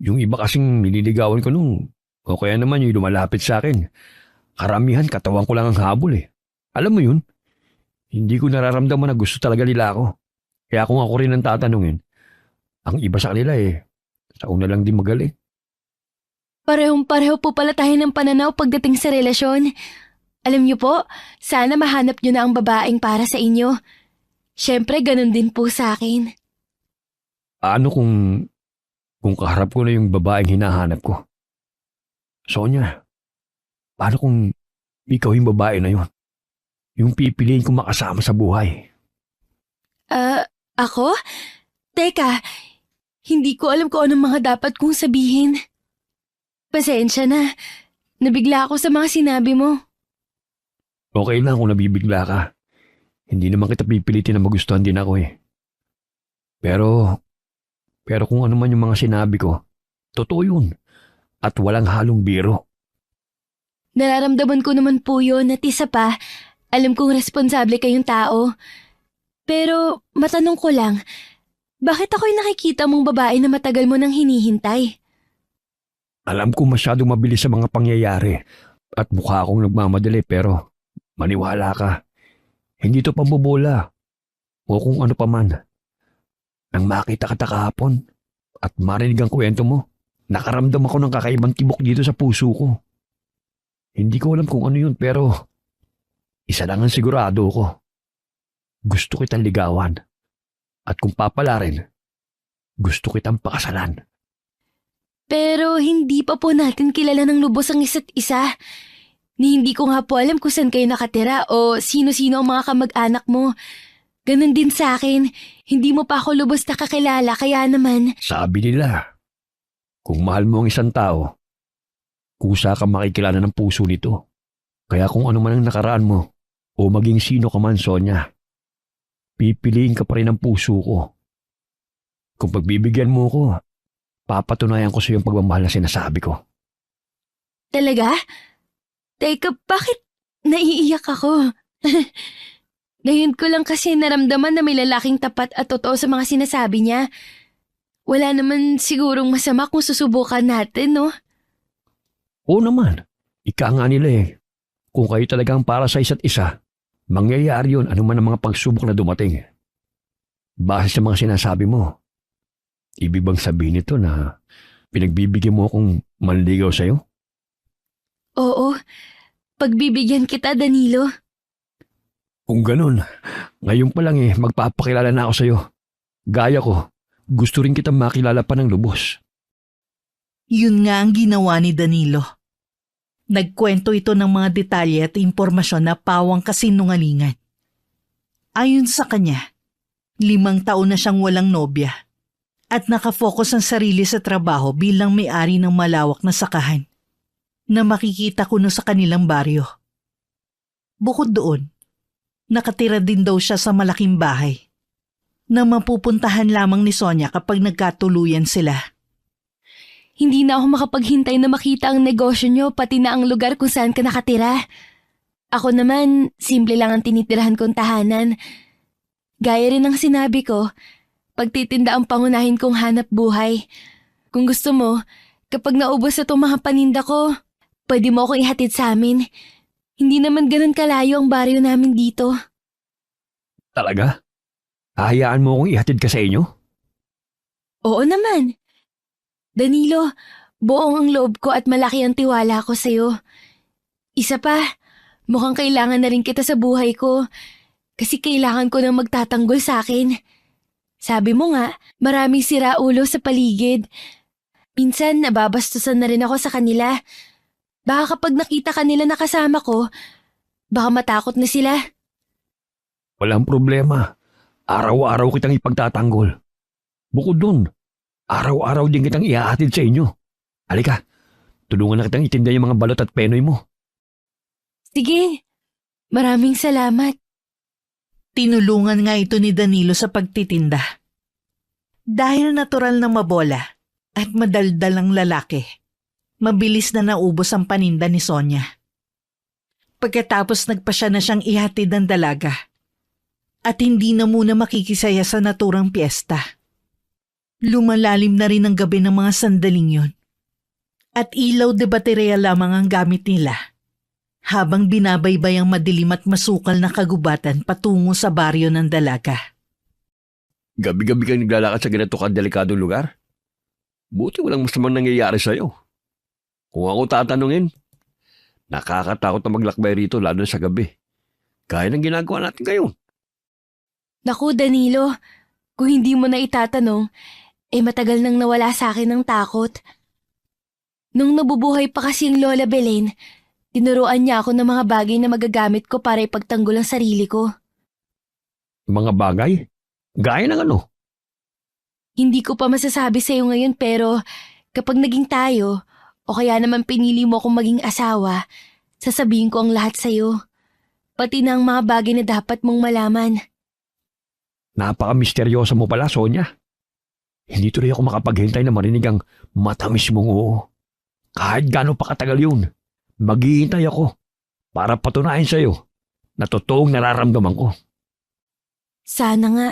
Yung iba kasing nililigawan ko nung, o kaya naman yung lumalapit sa akin. Karamihan katawan ko lang ang habol eh. Alam mo yun? Hindi ko nararamdaman na gusto talaga nila ako. Kaya kung ako rin ang tatanungin, ang iba sa kanila sa una lang din magaling. Parehong-pareho po pala tayo ng pananaw pagdating sa relasyon. Alam niyo po, sana mahanap niyo na ang babaeng para sa inyo. Siyempre, ganun din po sa akin. Ano kung kaharap ko na yung babaeng hinahanap ko? Sonia, paano kung ikaw yung babae na yun? Yung pipiliin ko makasama sa buhay. Ako? Teka, hindi ko alam kung anong mga dapat kong sabihin. Pasensya na. Nabigla ako sa mga sinabi mo. Okay lang kung nabibigla ka. Hindi naman kita pipilitin na magustuhan din ako eh. Pero kung ano man yung mga sinabi ko, totoo yun. At walang halong biro. Nararamdaman ko naman po yun at isa pa, alam kong responsable kayong tao. Pero matanong ko lang, bakit ako'y nakikita mong babae na matagal mo nang hinihintay? Alam ko masyadong mabilis sa mga pangyayari at mukha akong nagmamadali pero maniwala ka. Hindi to pambobola o kung ano pa man. Nang makita kita kahapon at marinig ang kwento mo, nakaramdam ako ng kakaibang tibok dito sa puso ko. Hindi ko alam kung ano yun pero isa lang ang sigurado ko. Gusto kitang ligawan at kung papalarin, gusto kitang pakasalan. Pero hindi pa po natin kilala ng lubos ang isa't isa. Ni hindi ko nga po alam kung saan kayo nakatira o sino-sino ang mga kamag-anak mo. Ganon din sa akin. Hindi mo pa ako lubos na kakilala, kaya naman. Sabi nila, kung mahal mo ang isang tao, kusa ka makikilala ng puso nito. Kaya kung ano man ang nakaraan mo, o maging sino ka man, Sonia, pipiliin ka pa rin ng puso ko. Kung pagbibigyan mo ko, papatunayan ko sa iyong pagmamahal na sinasabi ko. Talaga? Teka, bakit naiiyak ako? Ngayon ko lang kasi naramdaman na may lalaking tapat at totoo sa mga sinasabi niya. Wala naman sigurong masama kung susubukan natin, no? Oo naman, ika nga nila eh. Kung kayo talagang para sa isa't isa, mangyayari yun anuman ang mga pagsubok na dumating. Base sa mga sinasabi mo, ibig bang sabihin nito na pinagbibigyan mo akong manligaw sa'yo? Oo, pagbibigyan kita, Danilo. Kung ganun, ngayon pa lang magpapakilala na ako sa'yo. Gaya ko, gusto rin kitang makilala pa ng lubos. Yun nga ang ginawa ni Danilo. Nagkwento ito ng mga detalye at impormasyon na pawang kasinungalingan. Ayon sa kanya, 5 taon na siyang walang nobya at nakafocus ang sarili sa trabaho bilang may-ari ng malawak na sakahan na makikita kuno sa kanilang baryo. Bukod doon, nakatira din daw siya sa malaking bahay na mapupuntahan lamang ni Sonia kapag nagkatuluyan sila. Hindi na ako makapaghintay na makita ang negosyo niyo pati na ang lugar kung saan ka nakatira. Ako naman, simple lang ang tinitirahan kong tahanan. Gaya rin ng sinabi ko, pagtitinda ang pangunahin kong hanap buhay. Kung gusto mo, kapag naubos na itong mga paninda ko, pwede mo akong ihatid sa amin. Hindi naman ganun kalayo ang baryo namin dito. Talaga? Hahayaan mo akong ihatid ka sa inyo? Oo naman. Danilo, buong ang loob ko at malaki ang tiwala ko sa'yo. Isa pa, mukhang kailangan na rin kita sa buhay ko kasi kailangan ko nang magtatanggol sa akin. Sabi mo nga, maraming siraulo sa paligid. Minsan nababastusan na rin ako sa kanila. Baka kapag nakita kanila na kasama ko, baka matakot na sila. Walang problema. Araw-araw kitang ipagtatanggol. Bukod dun, araw-araw din kitang ihahatid sa inyo. Halika, tulungan na kitang itinda yung mga balot at penoy mo. Sige, maraming salamat. Tinulungan nga ito ni Danilo sa pagtitinda. Dahil natural na mabola at madaldal ang lalaki, mabilis na naubos ang paninda ni Sonia. Pagkatapos nagpasya na siyang ihatid ng dalaga at hindi na muna makikisaya sa naturang piyesta. Lumalalim na rin ang gabi ng mga sandaling yun at ilaw de baterya lamang ang gamit nila habang binabaybay ang madilim at masukal na kagubatan patungo sa baryo ng dalaga. Gabi-gabi kang naglalakad sa ganito kadelikadong lugar? Buti walang masamang nangyayari sa'yo. Kung ako tatanungin, nakakatakot na maglakbay rito lalo na sa gabi. Kaya ng ginagawa natin ngayon. Naku, Danilo, kung hindi mo na itatanong, matagal nang nawala sa akin ng takot. Nung nabubuhay pa kasi ang Lola Belen, tinuruan niya ako ng mga bagay na magagamit ko para ipagtanggol ang sarili ko. Mga bagay? Gaya ng ano? Hindi ko pa masasabi sa'yo ngayon pero kapag naging tayo, o kaya naman pinili mo akong maging asawa, sasabihin ko ang lahat sa'yo. Pati na ang mga bagay na dapat mong malaman. Napaka-misteryosa mo pala, Sonia. Hindi tuloy ako makapaghintay na marinig ang matamis mong oo. Kahit gaano pa katagal yun, maghihintay ako para patunayan sa'yo na totoong nararamdaman ko. Sana nga.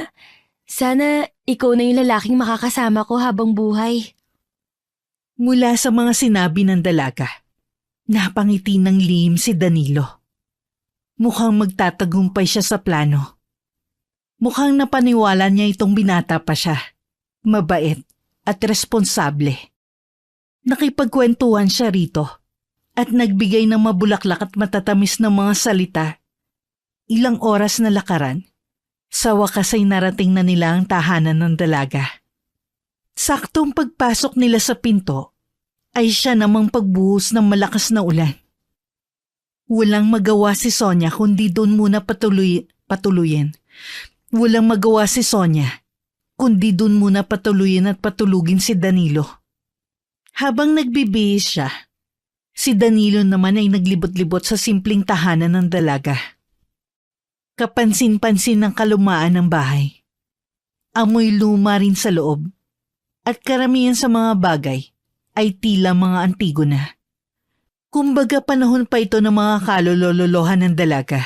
Sana ikaw na yung lalaking makakasama ko habang buhay. Mula sa mga sinabi ng dalaga, napangiti ng lihim si Danilo. Mukhang magtatagumpay siya sa plano. Mukhang napaniwala niya itong binata pa siya. Mabait at responsable. Nakipagkwentuhan siya rito at nagbigay ng mabulaklak at matatamis na mga salita. Ilang oras na lakaran, sa wakas ay narating na nila ang tahanan ng dalaga. Saktong pagpasok nila sa pinto, ay siya namang pagbuhos ng malakas na ulan. Walang magawa si Sonia kundi doon muna patuluyin. Walang magawa si Sonia, kundi dun muna patuluyin at patulugin si Danilo. Habang nagbibihis siya, si Danilo naman ay naglibot-libot sa simpleng tahanan ng dalaga. Kapansin-pansin ng kalumaan ng bahay. Amoy luma rin sa loob, at karamihan sa mga bagay ay tila mga antigo na. Kumbaga panahon pa ito ng mga kalololohan ng dalaga.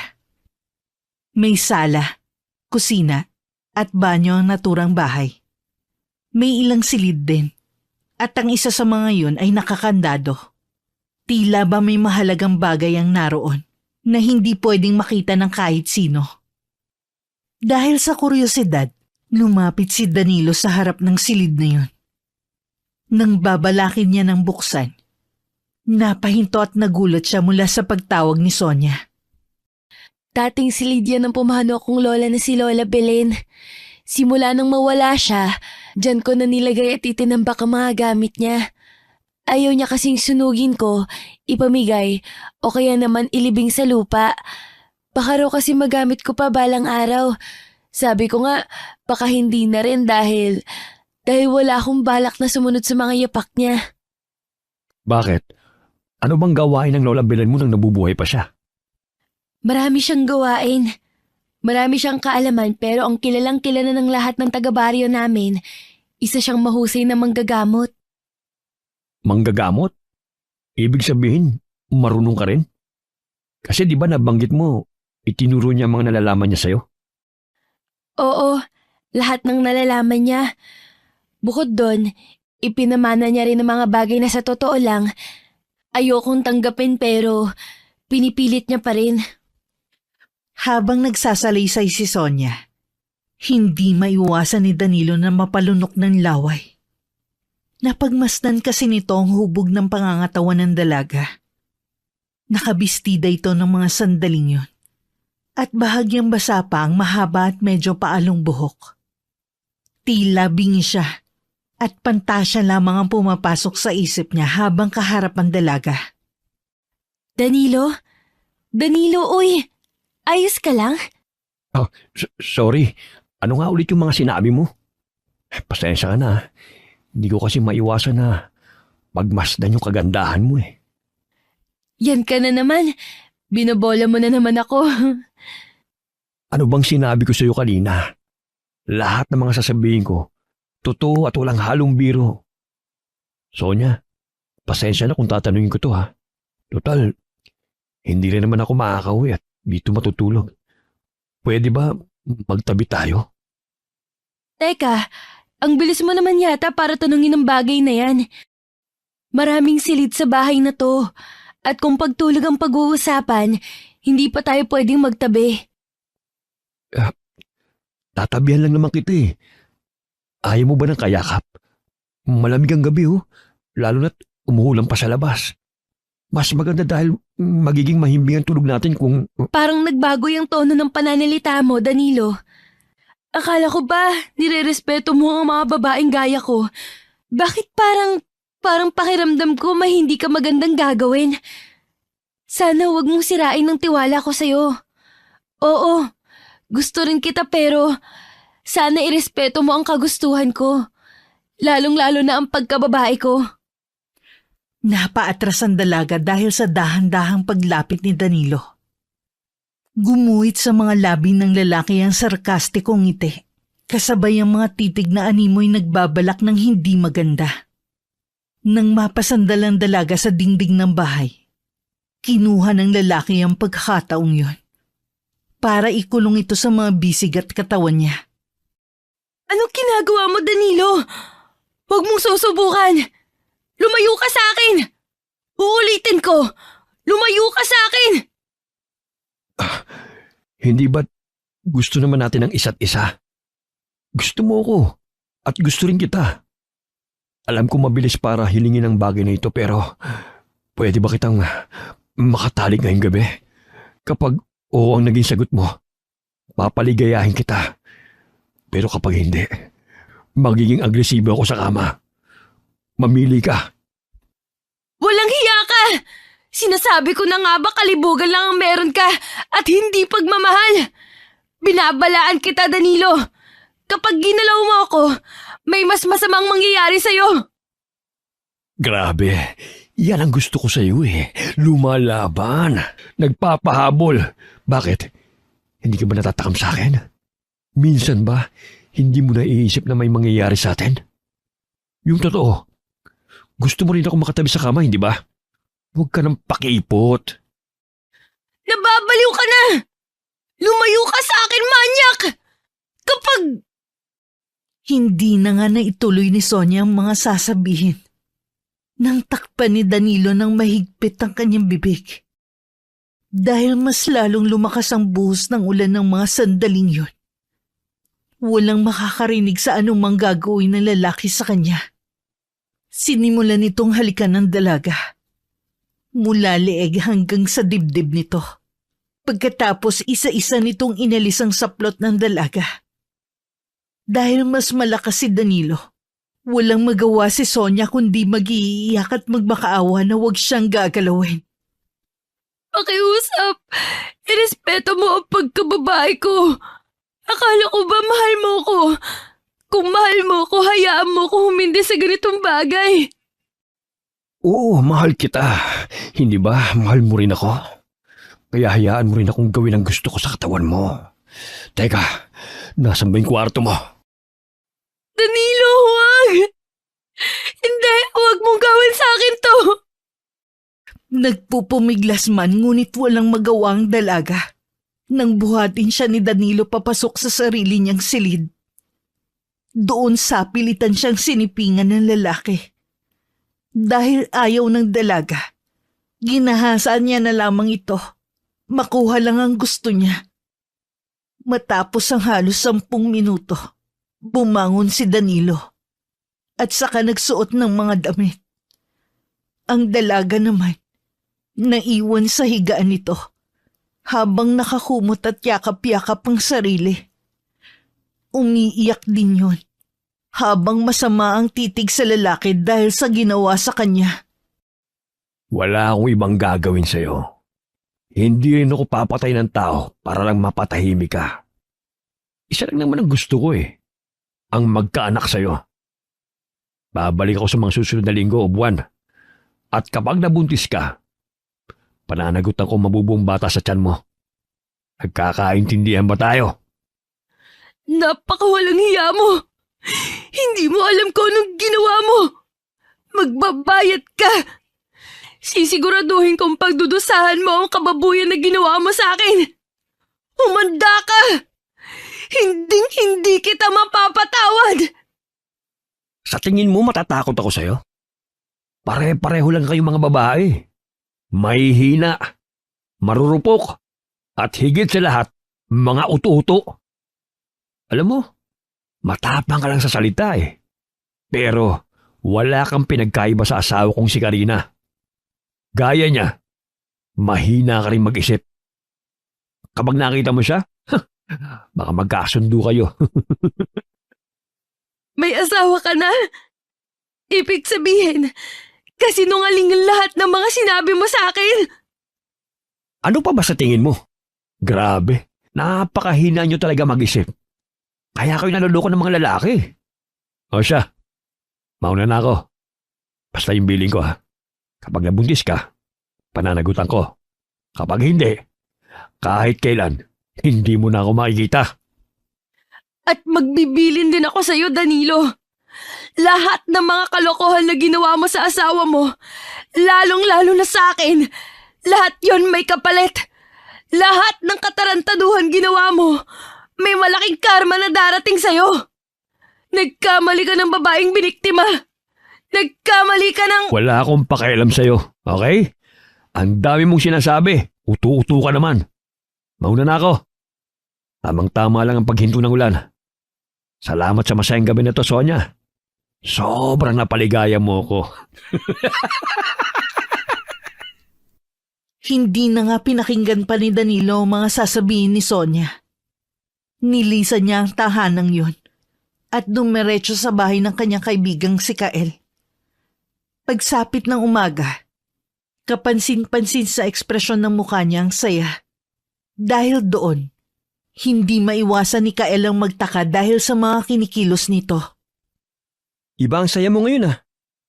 May sala, kusina, at banyo ang naturang bahay. May ilang silid din, at ang isa sa mga yun ay nakakandado. Tila ba may mahalagang bagay ang naroon na hindi pwedeng makita ng kahit sino. Dahil sa kuryosidad, lumapit si Danilo sa harap ng silid na yun. Nang babalakin niya ng buksan, napahinto at nagulat siya mula sa pagtawag ni Sonia. Dating si Lydia ng pumano akong lola na si Lola Belen. Simula nang mawala siya, dyan ko na nilagay at itinambak ang mga gamit niya. Ayaw niya kasing sunugin ko, ipamigay, o kaya naman ilibing sa lupa. Baka raw kasi magamit ko pa balang araw. Sabi ko nga, baka hindi na rin dahil wala akong balak na sumunod sa mga yapak niya. Bakit? Ano bang gawain ng Lola Belen mo nang nabubuhay pa siya? Marami siyang gawain. Marami siyang kaalaman pero ang kilalang kilala ng lahat ng taga-baryo namin, isa siyang mahusay na manggagamot. Manggagamot? Ibig sabihin, marunong ka rin? Kasi di ba nabanggit mo, itinuro niya ang mga nalalaman niya sa'yo? Oo, lahat ng nalalaman niya. Bukod doon, ipinamana niya rin ang mga bagay na sa totoo lang, ayokong tanggapin pero pinipilit niya pa rin. Habang nagsasalaysay si Sonia, hindi maiwasan ni Danilo na mapalunok ng laway. Napagmasdan kasi nito ang hubog ng pangangatawan ng dalaga. Nakabistida ito ng mga sandaling yun. At bahagyang basa pa ang mahaba at medyo paalong buhok. Tila bingi siya at pantasya lamang ang pumapasok sa isip niya habang kaharap ang dalaga. Danilo? Danilo, uy! Ayos ka lang? Sorry, ano nga ulit yung mga sinabi mo? Pasensya ka na. Hindi ko kasi maiwasan na pagmasdan yung kagandahan mo eh. Yan ka na naman. Binobola mo na naman ako. Ano bang sinabi ko sa'yo kanina? Lahat ng mga sasabihin ko, totoo at walang halong biro. Sonia, pasensya na kung tatanungin ko to ha. Total, hindi rin naman ako makakauwi at dito matutulog. Pwede ba magtabi tayo? Teka, ang bilis mo naman yata para tanungin ang bagay na yan. Maraming silid sa bahay na to. At kung pagtulog ang pag-uusapan, hindi pa tayo pwedeng magtabi. Tatabihan lang naman kita eh. Ayaw mo ba ng kayakap? Malamig ang gabi lalo na't umuulan pa sa labas. Mas maganda dahil magiging mahimbing ang tulog natin kung... Parang nagbago yung tono ng pananalita mo, Danilo. Akala ko ba nirerespeto mo ang mga babaeng gaya ko? Bakit parang pakiramdam ko hindi ka magandang gagawin? Sana wag mong sirain ng tiwala ko sa'yo. Oo, gusto rin kita pero sana irespeto mo ang kagustuhan ko. Lalong-lalo na ang pagkababae ko. Napaatras ang dalaga dahil sa dahan-dahang paglapit ni Danilo. Gumuhit sa mga labi ng lalaki ang sarkastikong ngiti, kasabay ang mga titig na animoy nagbabalak ng hindi maganda. Nang mapasandal ang dalaga sa dingding ng bahay, kinuha ng lalaki ang pagkakataong yon para ikulong ito sa mga bisig at katawan niya. Anong ginagawa mo, Danilo? Huwag mong susubukan! Lumayo ka sa akin! Uulitin ko! Lumayo ka sa akin! Hindi ba't gusto naman natin ng isa't isa? Gusto mo ako at gusto rin kita. Alam ko mabilis para hilingin ang bagay na ito pero pwede ba kitang makatalik ngayong gabi? Kapag oo ang naging sagot mo, papaligayahin kita. Pero kapag hindi, magiging agresibo ako sa kama. Mamili ka. Walang hiya ka! Sinasabi ko na nga ba kalibugan lang ang meron ka at hindi pagmamahal? Binabalaan kita, Danilo. Kapag ginalaw mo ako, may mas masamang mangyayari sa'yo. Grabe, yan ang gusto ko sa iyo eh. Lumalaban, nagpapahabol. Bakit? Hindi ka ba natatakam sa akin? Minsan ba, hindi mo naiisip na may mangyayari sa atin? Yung totoo, gusto mo rin ako makatabi sa kama, hindi ba? Huwag ka nang pakiipot. Nababaliw ka na! Lumayo ka sa akin, manyak! Kapag... Hindi na nga naituloy ni Sonia ang mga sasabihin. Nang takpan ni Danilo ng mahigpit ang kanyang bibig. Dahil mas lalong lumakas ang buhos ng ulan ng mga sandaling yun. Walang makakarinig sa anumang gagawin ng lalaki sa kanya. Sinimulan nitong halikan ng dalaga. Mula leeg hanggang sa dibdib nito. Pagkatapos isa-isa nitong inalis ang saplot ng dalaga. Dahil mas malakas si Danilo, walang magawa si Sonia kundi mag-iiyak at magmakaawa na huwag siyang gagalawin. Pakiusap, irespeto mo ang pagkababae ko. Akala ko ba mahal mo ko? Kung mahal mo ko, hayaan mo ko humindi sa ganitong bagay. Oo, mahal kita. Hindi ba mahal mo rin ako? Kaya hayaan mo rin akong gawin ang gusto ko sa katawan mo. Teka, nasan ba yung kwarto mo? Danilo, huwag! Hindi, huwag mong gawin sa akin to! Nagpupumiglas man ngunit walang magawa ang dalaga. Nang buhatin siya ni Danilo papasok sa sarili niyang silid. Doon sa pilitan siyang sinipingan ng lalaki. Dahil ayaw ng dalaga, ginahasaan niya na lamang ito. Makuha lang ang gusto niya. Matapos ang halos 10 minuto, bumangon si Danilo at saka nagsuot ng mga damit. Ang dalaga naman, naiwan sa higaan nito habang nakakumot at yakap-yakap ang sarili. Umiiyak din yun habang masama ang titig sa lalaki dahil sa ginawa sa kanya. Wala akong ibang gagawin sa'yo. Hindi rin ako papatay ng tao para lang mapatahimik ka. Isa lang naman ang gusto ko eh. Ang magkaanak sa'yo. Babalik ako sa mga susunod na linggo o buwan. At kapag nabuntis ka, pananagutan ko mabubuong bata sa tiyan mo. Nagkakaintindihan ba tayo? Napakawalang hiya mo! Hindi mo alam kung anong ginawa mo! Magbabayad ka! Sisiguraduhin kong pagdudusahan mo ang kababuyan na ginawa mo sa akin! Humanda ka! Hinding-hindi kita mapapatawad! Sa tingin mo matatakot ako sa'yo? Pare-pareho lang kayong mga babae. Mahihina, marurupok, at higit sa lahat, mga uto-uto. Alam mo, matapang ka lang sa salita eh. Pero wala kang pinagkaiba sa asawa kong si Karina. Gaya niya, mahina ka rin mag-isip. Kapag nakita mo siya, baka magkasundo kayo. May asawa ka na? Ibig sabihin, kasinungaling lahat ng mga sinabi mo sa akin. Ano pa ba sa tingin mo? Grabe, napakahina nyo talaga mag-isip. Kaya kayo naluloko ng mga lalaki. O siya, mauna na ako. Basta yung billing ko ha. Kapag nabuntis ka, pananagutan ko. Kapag hindi, kahit kailan, hindi mo na ako makikita. At magbibilin din ako sa'yo, Danilo. Lahat ng mga kalokohan na ginawa mo sa asawa mo, lalong-lalo na sa akin, lahat yon may kapalit. Lahat ng katarantaduhan ginawa mo, may malaking karma na darating sa'yo. Nagkamali ka ng babaeng biniktima. Nagkamali ka ng... Wala akong pakialam sa'yo, okay? Ang dami mong sinasabi, utu-utu ka naman. Mauna na ako. Tamang-tama lang ang paghinto ng ulan. Salamat sa masayang gabi na to, Sonia. Sobrang napaligaya mo ko. Hindi na nga pinakinggan pa ni Danilo ang mga sasabihin ni Sonia. Nilisan niya ang tahanang yun at dumiretso sa bahay ng kanyang kaibigang si Kael. Pagsapit ng umaga, kapansin-pansin sa ekspresyon ng mukha niya ang saya. Dahil doon, Hindi maiwasan ni Kael ang magtaka dahil sa mga kinikilos nito. Iba ang saya mo ngayon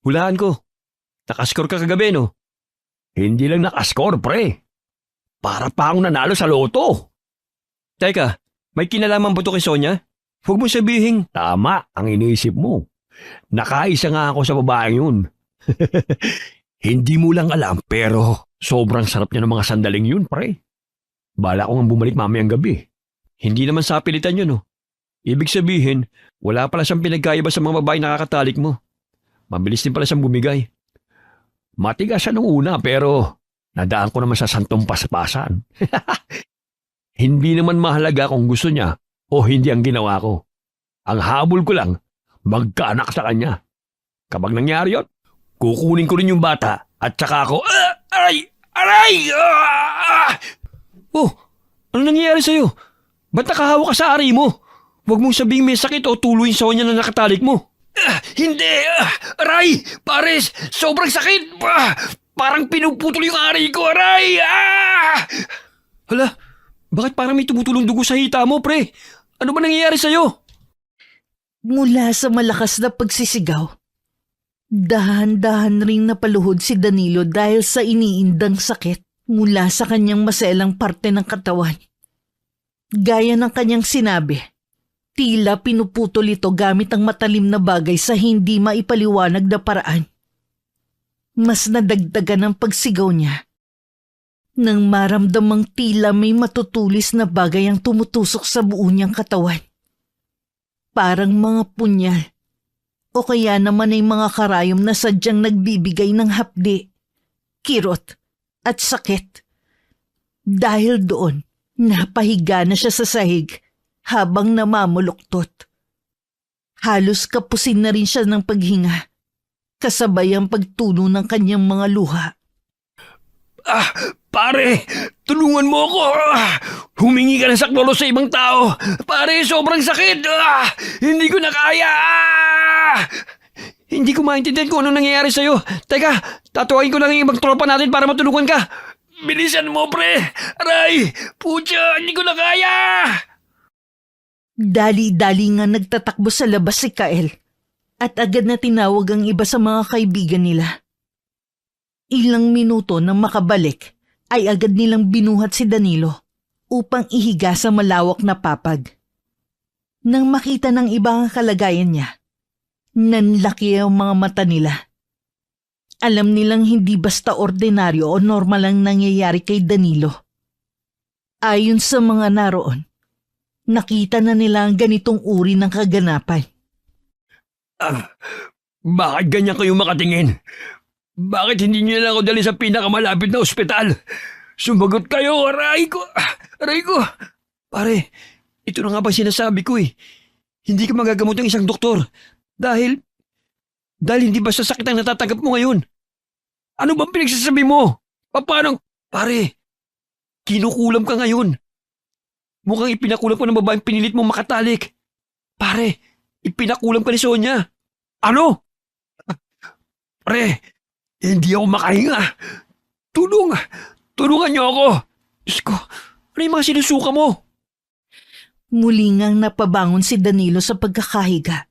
Hulaan ko. Nakaskor ka kagabi, no? Hindi lang nakaskor, pre. Para pa akong nanalo sa loto. Teka, may kinalaman ba ito kay Sonia? Huwag mo sabihin, tama ang iniisip mo. Nakaisa nga ako sa babaeng yun. Hindi mo lang alam, pero sobrang sarap niya ng mga sandaling yun, pre. Bala ko nga bumalik mamayang gabi. Hindi naman sa pilitan yun, no? Ibig sabihin, wala pala siyang pinagkaiba sa mga babae nakakatalik mo. Mabilis din pala siyang bumigay. Matigas siya nung una, pero nadaan ko naman sa santong paspasan. Hindi naman mahalaga kung gusto niya o hindi ang ginawa ko. Ang habol ko lang, magkaanak sa kanya. Kapag nangyari yun, kukunin ko rin yung bata at saka ako, aray! Aray! Oh, ano nangyayari sa'yo? Ba't nakahawak ka sa ari mo? Huwag mong sabihing may sakit o tuloy sa kanya na nakatalik mo. Hindi! Aray! Pares! Sobrang sakit! Parang pinuputol yung ari ko, aray! Hala, bakit parang may tumutulong dugo sa hita mo, pre? Ano ba nangyayari sa'yo? Mula sa malakas na pagsisigaw, dahan-dahan ring napaluhod si Danilo dahil sa iniindang sakit mula sa kanyang maselang parte ng katawan. Gaya ng kanyang sinabi, tila pinuputol ito gamit ang matalim na bagay sa hindi maipaliwanag na paraan. Mas nadagdagan ang pagsigaw niya nang maramdamang tila may matutulis na bagay ang tumutusok sa buo niyang katawan. Parang mga punyal o kaya naman ay mga karayom na sadyang nagbibigay ng hapdi, kirot at sakit. Dahil doon, napahiga na siya sa sahig habang namamuluktot. Halos kapusin na rin siya ng paghinga, kasabay ang pagtuno ng kanyang mga luha. Pare, tulungan mo ako. Humingi ka ng saklolo sa ibang tao. Pare, sobrang sakit. Hindi ko na kaya. Hindi ko maintindihan kung ano nangyayari sa'yo. Teka, tatuwain ko lang yung ibang tropa natin para matulungan ka. Bilisan mo, pre. Aray, putya, hindi ko na kaya. Dali-dali nga nagtatakbo sa labas si Kael at agad na tinawag ang iba sa mga kaibigan nila. Ilang minuto nang makabalik ay agad nilang binuhat si Danilo upang ihiga sa malawak na papag. Nang makita ng iba ang kalagayan niya, nanlaki ang mga mata nila. Alam nilang hindi basta ordinaryo o normal ang nangyayari kay Danilo. Ayon sa mga naroon, nakita na nila ang ganitong uri ng kaganapan. Bakit ganyan kayo makatingin? Bakit hindi niyo lang ako dali sa pinakamalapit na ospital? Sumagot kayo, aray ko! Aray ko! Pare, ito na nga ba sinasabi ko eh. Hindi ka magagamot ng isang doktor. Dahil hindi ba sa sakit ang natatanggap mo ngayon? Ano bang pinagsasabi mo? Paano? Pare, kinukulam ka ngayon. Mukhang ipinakulam ko ng babaeng pinilit mo makatalik. Pare, ipinakulam ka ni Sonia. Ano? Pare, hindi ako makahinga. Tulungan niyo ako. Diyos ko, ano yung mga sinusuka mo? Muli ngang napabangon si Danilo sa pagkakahiga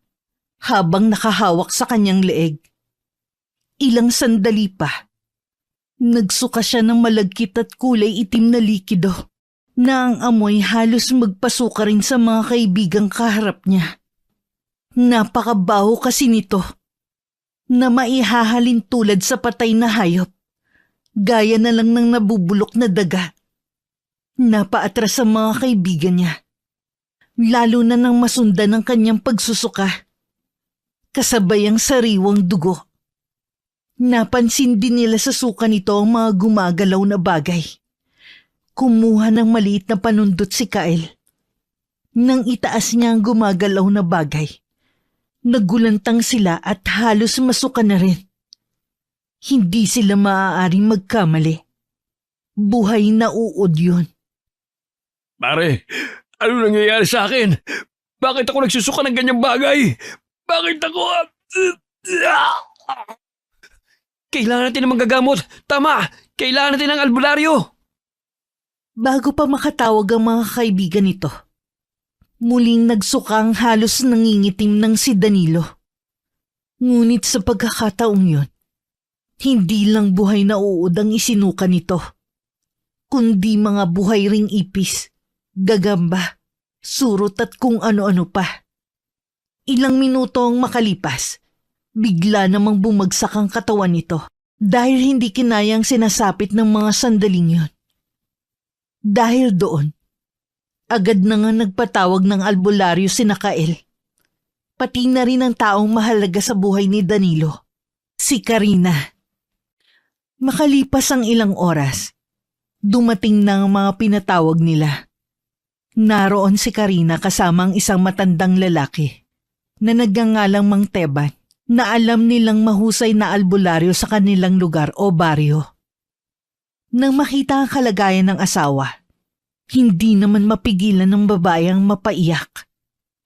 habang nakahawak sa kanyang leeg. Ilang sandali pa, nagsuka siya ng malagkit at kulay itim na likido na ang amoy halos magpasuka rin sa mga kaibigang kaharap niya. Napakabaho kasi nito na maihahalin tulad sa patay na hayop, gaya na lang ng nabubulok na daga. Napaatras sa mga kaibigan niya, lalo na nang masundan ng kanyang pagsusuka, kasabay ang sariwang dugo. Napansin din nila sa suka nito ang mga gumagalaw na bagay. Kumuha ng maliit na panundot si Kael. Nang itaas niya ang gumagalaw na bagay, nagulantang sila at halos masuka na rin. Hindi sila maaaring magkamali. Buhay na uod yun. Pare, ano nangyayari sa akin? Bakit ako nagsusuka ng ganyang bagay? Bakit ako? Kailangan natin ng manggagamot. Tama, kailangan natin ng albularyo. Bago pa makatawag ang mga kaibigan nito, muling nagsukang halos nangingitim ng si Danilo. Ngunit sa pagkakataong yun, hindi lang buhay na uod ang isinuka nito, kundi mga buhay ring ipis, gagamba, surot at kung ano-ano pa. Ilang minuto ang makalipas, bigla namang bumagsak ang katawan nito dahil hindi kinayang sinasapit ng mga sandaling yun. Dahil doon, agad na nga nagpatawag ng albularyo si Kael. Pati na rin ang taong mahalaga sa buhay ni Danilo, si Karina. Makalipas ang ilang oras, dumating na ang mga pinatawag nila. Naroon si Karina kasama ang isang matandang lalaki na nagngangalang Mang Teban na alam nilang mahusay na albularyo sa kanilang lugar o baryo. Nang makita ang kalagayan ng asawa, hindi naman mapigilan ng babae ang mapaiyak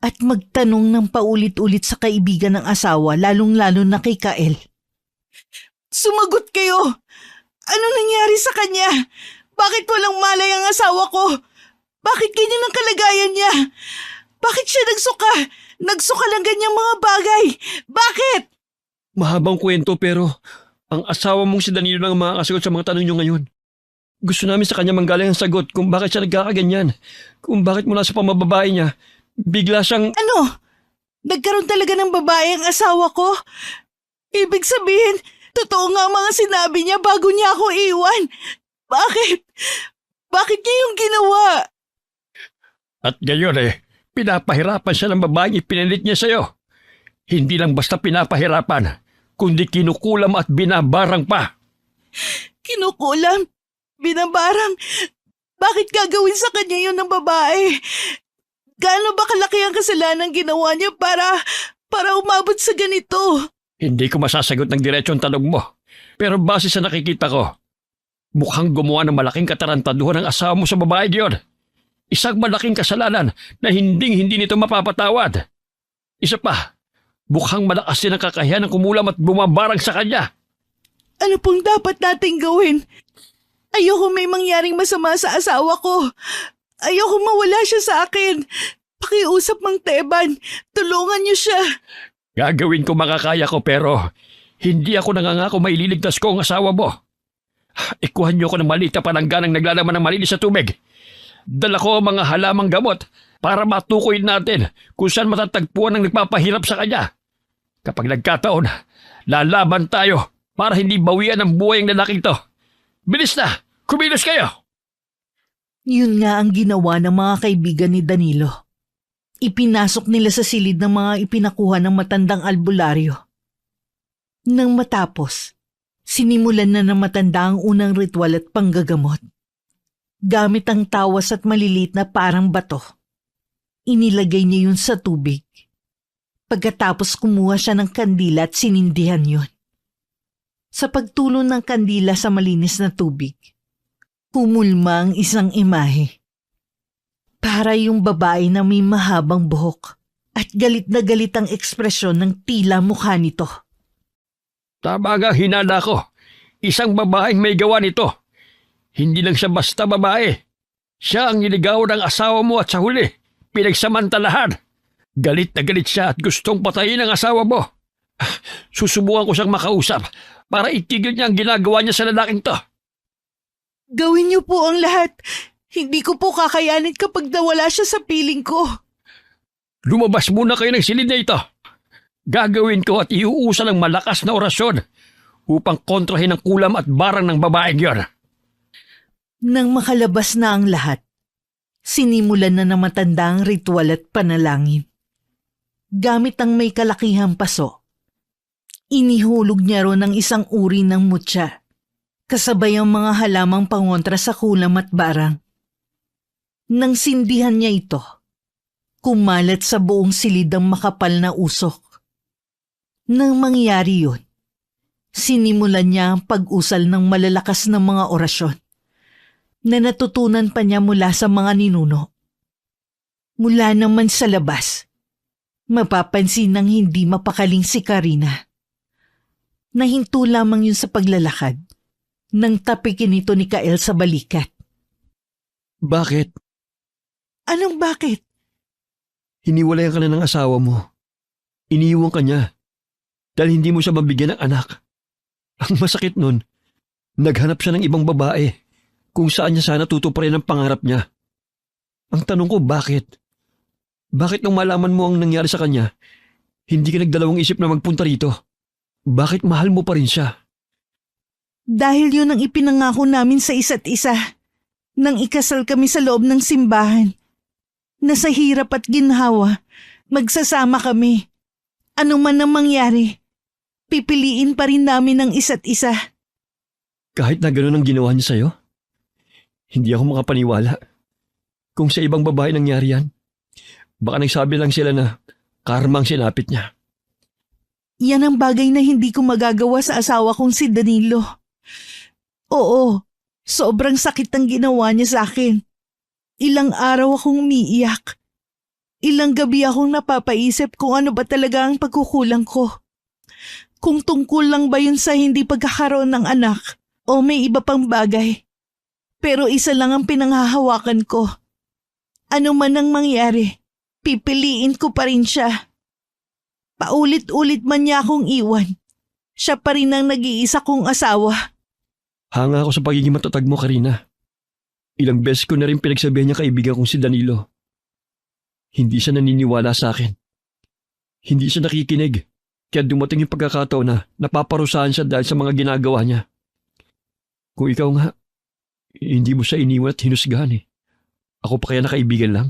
at magtanong ng paulit-ulit sa kaibigan ng asawa, lalong-lalo na kay Kael. Sumagot kayo! Ano nangyari sa kanya? Bakit walang malay ang asawa ko? Bakit ganyan ang kalagayan niya? Bakit siya nagsuka? Nagsuka ng ganyang mga bagay? Bakit? Mahabang kwento pero ang asawa mong si Danilo lang ang makakasagot sa mga tanong nyo ngayon. Gusto namin sa kanya manggaling ang sagot kung bakit siya nagkakaganyan. Kung bakit mula sa pamababae niya, bigla siyang... Ano? Nagkaroon talaga ng babae ang asawa ko? Ibig sabihin, totoo nga ang mga sinabi niya bago niya ako iwan. Bakit? Bakit niya yung ginawa? At gayon pinapahirapan siya ng babaeng ipinilit niya sa'yo. Hindi lang basta pinapahirapan, kundi kinukulam at binabarang pa. Kinukulam? Binabarang? Bakit gagawin sa kanya yun ng babae? Gaano ba kalaki ang kasalanan ginawa niya para umabot sa ganito? Hindi ko masasagot ng diretsong tanong mo. Pero base sa nakikita ko, mukhang gumawa ng malaking katarantaduhan ng asawa mo sa babae yun. Isang malaking kasalanan na hindi nito mapapatawad. Isa pa, mukhang malakas din ang kakayahan ng kumulam at bumabarang sa kanya. Ano pong dapat nating gawin? Ayoko may mangyaring masama sa asawa ko. Ayoko mawala siya sa akin. Pakiusap, Mang Teban. Tulungan niyo siya. Gagawin ko makakaya ko pero hindi ako nangangako maililigtas ko ang asawa mo. Ikuhan niyo ko ng maliit na palangganang naglalaman ng malinis sa tubig. Dala ko ang mga halamang gamot para matukoy natin kung saan matatagpuan ang nagpapahirap sa kanya. Kapag nagkataon, lalaban tayo para hindi bawian ang buhay ng lalaking to. Bilis na! Kumilos kayo! Yun nga ang ginawa ng mga kaibigan ni Danilo. Ipinasok nila sa silid ng mga ipinakuha ng matandang albularyo. Nang matapos, sinimulan na ng matanda ang unang ritual at panggagamot. Gamit ang tawas at maliliit na parang bato, inilagay niya yun sa tubig. Pagkatapos kumuha siya ng kandila at sinindihan yun. Sa pagtulon ng kandila sa malinis na tubig, pumulma ang isang imahe. Para yung babae na may mahabang buhok at galit na galit ang ekspresyon ng tila mukha nito. Tama nga hinala ko. Isang babaeng may gawa nito. Hindi lang siya basta babae. Siya ang niligaw ng asawa mo at sa huli, pinagsamantalahan. Galit na galit siya at gustong patayin ang asawa mo. Susubukan ko siyang makausap para itigil niya ang ginagawa niya sa lalaking to. Gawin niyo po ang lahat. Hindi ko po kakayanin kapag nawala siya sa piling ko. Lumabas muna kayo ng silid na ito. Gagawin ko at iuusan ng malakas na orasyon upang kontrahin ang kulam at barang ng babaeng yon. Nang makalabas na ang lahat, sinimulan na ng matanda ang ritual at panalangin. Gamit ang may kalakihang paso, inihulog niya ron ang isang uri ng mutya, kasabay ang mga halamang pangontra sa kulam at barang. Nang sindihan niya ito, kumalat sa buong silid ang makapal na usok. Nang mangyari yun, sinimulan niya ang pag-usal ng malalakas na mga orasyon na natutunan pa niya mula sa mga ninuno. Mula naman sa labas, mapapansin ng hindi mapakaling si Karina. Nahinto lamang yun sa paglalakad nang tapikin ito ni Kael sa balikat. Bakit? Anong bakit? Hiniwalayan ka na ng asawa mo. Iniiwan ka niya. Dahil hindi mo siya mabigyan ng anak. Ang masakit nun, naghanap siya ng ibang babae kung saan niya sana tutuparin ang pangarap niya. Ang tanong ko, bakit? Bakit nung malaman mo ang nangyari sa kanya, hindi ka nagdalawang isip na magpunta rito? Bakit mahal mo pa rin siya? Dahil yun ang ipinangako namin sa isa't isa. Nang ikasal kami sa loob ng simbahan. Na sa hirap at ginhawa, magsasama kami. Ano man ang mangyari, pipiliin pa rin namin ang isa't isa. Kahit na gano'n ang ginawa niya sa'yo? Hindi ako makapaniwala. Kung sa ibang babae nangyari yan, baka nagsabi lang sila na karma ang sinapit niya. Yan ang bagay na hindi ko magagawa sa asawa kong si Danilo. Oo, sobrang sakit ang ginawa niya sa akin. Ilang araw akong umiiyak. Ilang gabi akong napapaisip kung ano ba talaga ang pagkukulang ko. Kung tungkol lang ba yun sa hindi pagkakaroon ng anak o may iba pang bagay. Pero isa lang ang pinanghahawakan ko. Ano man ang mangyari, pipiliin ko pa rin siya. Paulit-ulit man niya akong iwan. Siya pa rin ang nag-iisa kong asawa. Hanga ako sa pagiging matatag mo, Karina. Ilang beses ko na rin pinagsabihan niya kaibigan kong si Danilo. Hindi siya naniniwala sa akin. Hindi siya nakikinig. Kaya dumating yung pagkakataon na napaparusahan siya dahil sa mga ginagawa niya. Kung ikaw nga, hindi mo siya iniwan at hinusgahan eh. Ako pa kaya nakaibigan lang?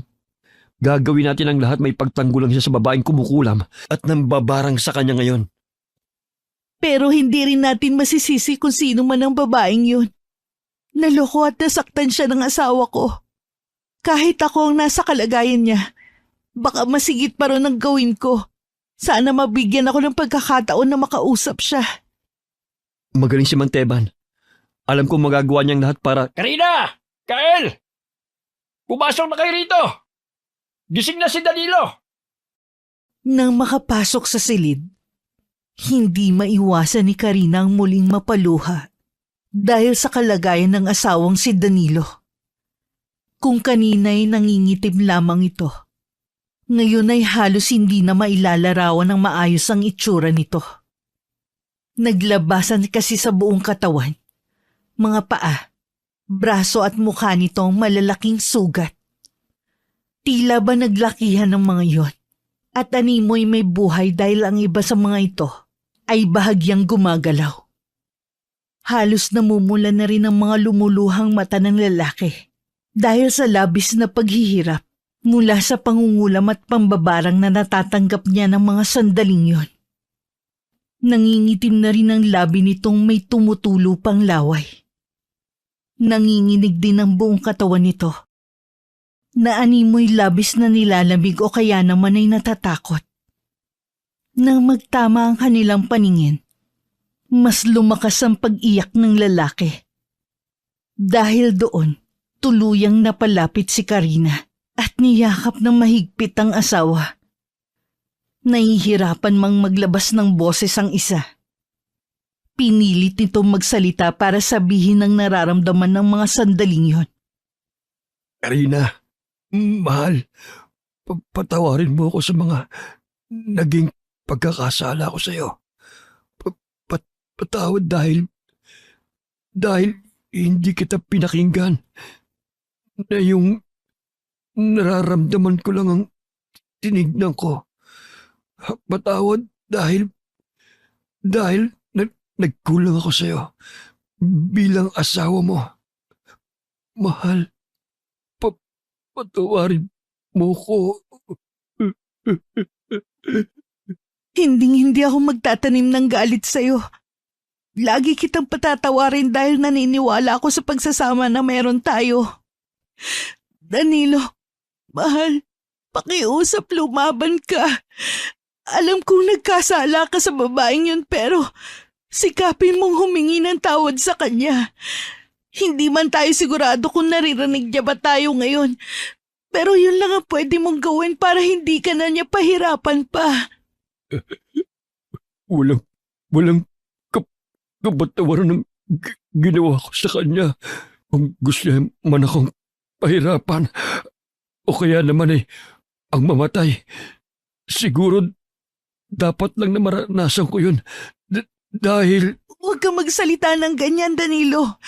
Gagawin natin ang lahat, may pagtanggol lang siya sa babaeng kumukulam at nambabarang sa kanya ngayon. Pero hindi rin natin masisisi kung sino man ang babaeng yun. Naloko at nasaktan siya ng asawa ko. Kahit ako ang nasa kalagayan niya, baka masigit pa rin ang gawin ko. Sana mabigyan ako ng pagkakataon na makausap siya. Magaling si Manteban. Alam kong magagawa niyang lahat para... Karina! Kael! Pumasok na kayo rito! Gising na si Danilo! Nang makapasok sa silid, hindi maiwasan ni Karina ang muling mapaluha dahil sa kalagayan ng asawang si Danilo. Kung kanina'y nangingitim lamang ito, ngayon ay halos hindi na mailalarawan ng maayos ang itsura nito. Naglabasan kasi sa buong katawan, mga paa, braso at mukha nito ang malalaking sugat. Tila ba naglakihan ng mga yon at animoy may buhay dahil ang iba sa mga ito ay bahagyang gumagalaw. Halos namumula na rin ang mga lumuluhang mata ng lalaki dahil sa labis na paghihirap mula sa pangungulam at pambabarang na natatanggap niya ng mga sandaling yon. Nangingitim na rin ang labi nitong may tumutulo pang laway. Nanginginig din ang buong katawan nito. Naanimoy labis na nilalamig o kaya naman ay natatakot. Nang magtama ang kanilang paningin, mas lumakas ang pag-iyak ng lalaki. Dahil doon, tuluyang napalapit si Karina at niyakap ng mahigpit ang asawa. Nahihirapan mang maglabas ng boses ang isa. Pinilit nitong magsalita para sabihin ang nararamdaman ng mga sandaling yon. Karina, mahal, patawarin mo ako sa mga naging pagkakasala ko sa'yo. Patawad dahil hindi kita pinakinggan. Na yung nararamdaman ko lang ang tinignan ko. Patawad dahil nagkulang ako sa'yo bilang asawa mo. Mahal, patawarin mo ko. Hindi ako magtatanim ng galit sa'yo. Lagi kitang patatawarin dahil naniniwala ako sa pagsasama na meron tayo. Danilo, mahal, pakiusap, lumaban ka. Alam kong nagkasala ka sa babaeng yun pero sikapin mong humingi ng tawad sa kanya. Hindi man tayo sigurado kung naririnig niya ba tayo ngayon. Pero yun lang ang pwede mong gawin para hindi ka na niya pahirapan pa. Walang kabatawaran ng ginawa ko sa kanya. Kung gusto niya man akong pahirapan o kaya naman ang mamatay. Siguro dapat lang na maranasan ko yun dahil Huwag kang magsalita ng ganyan, Danilo.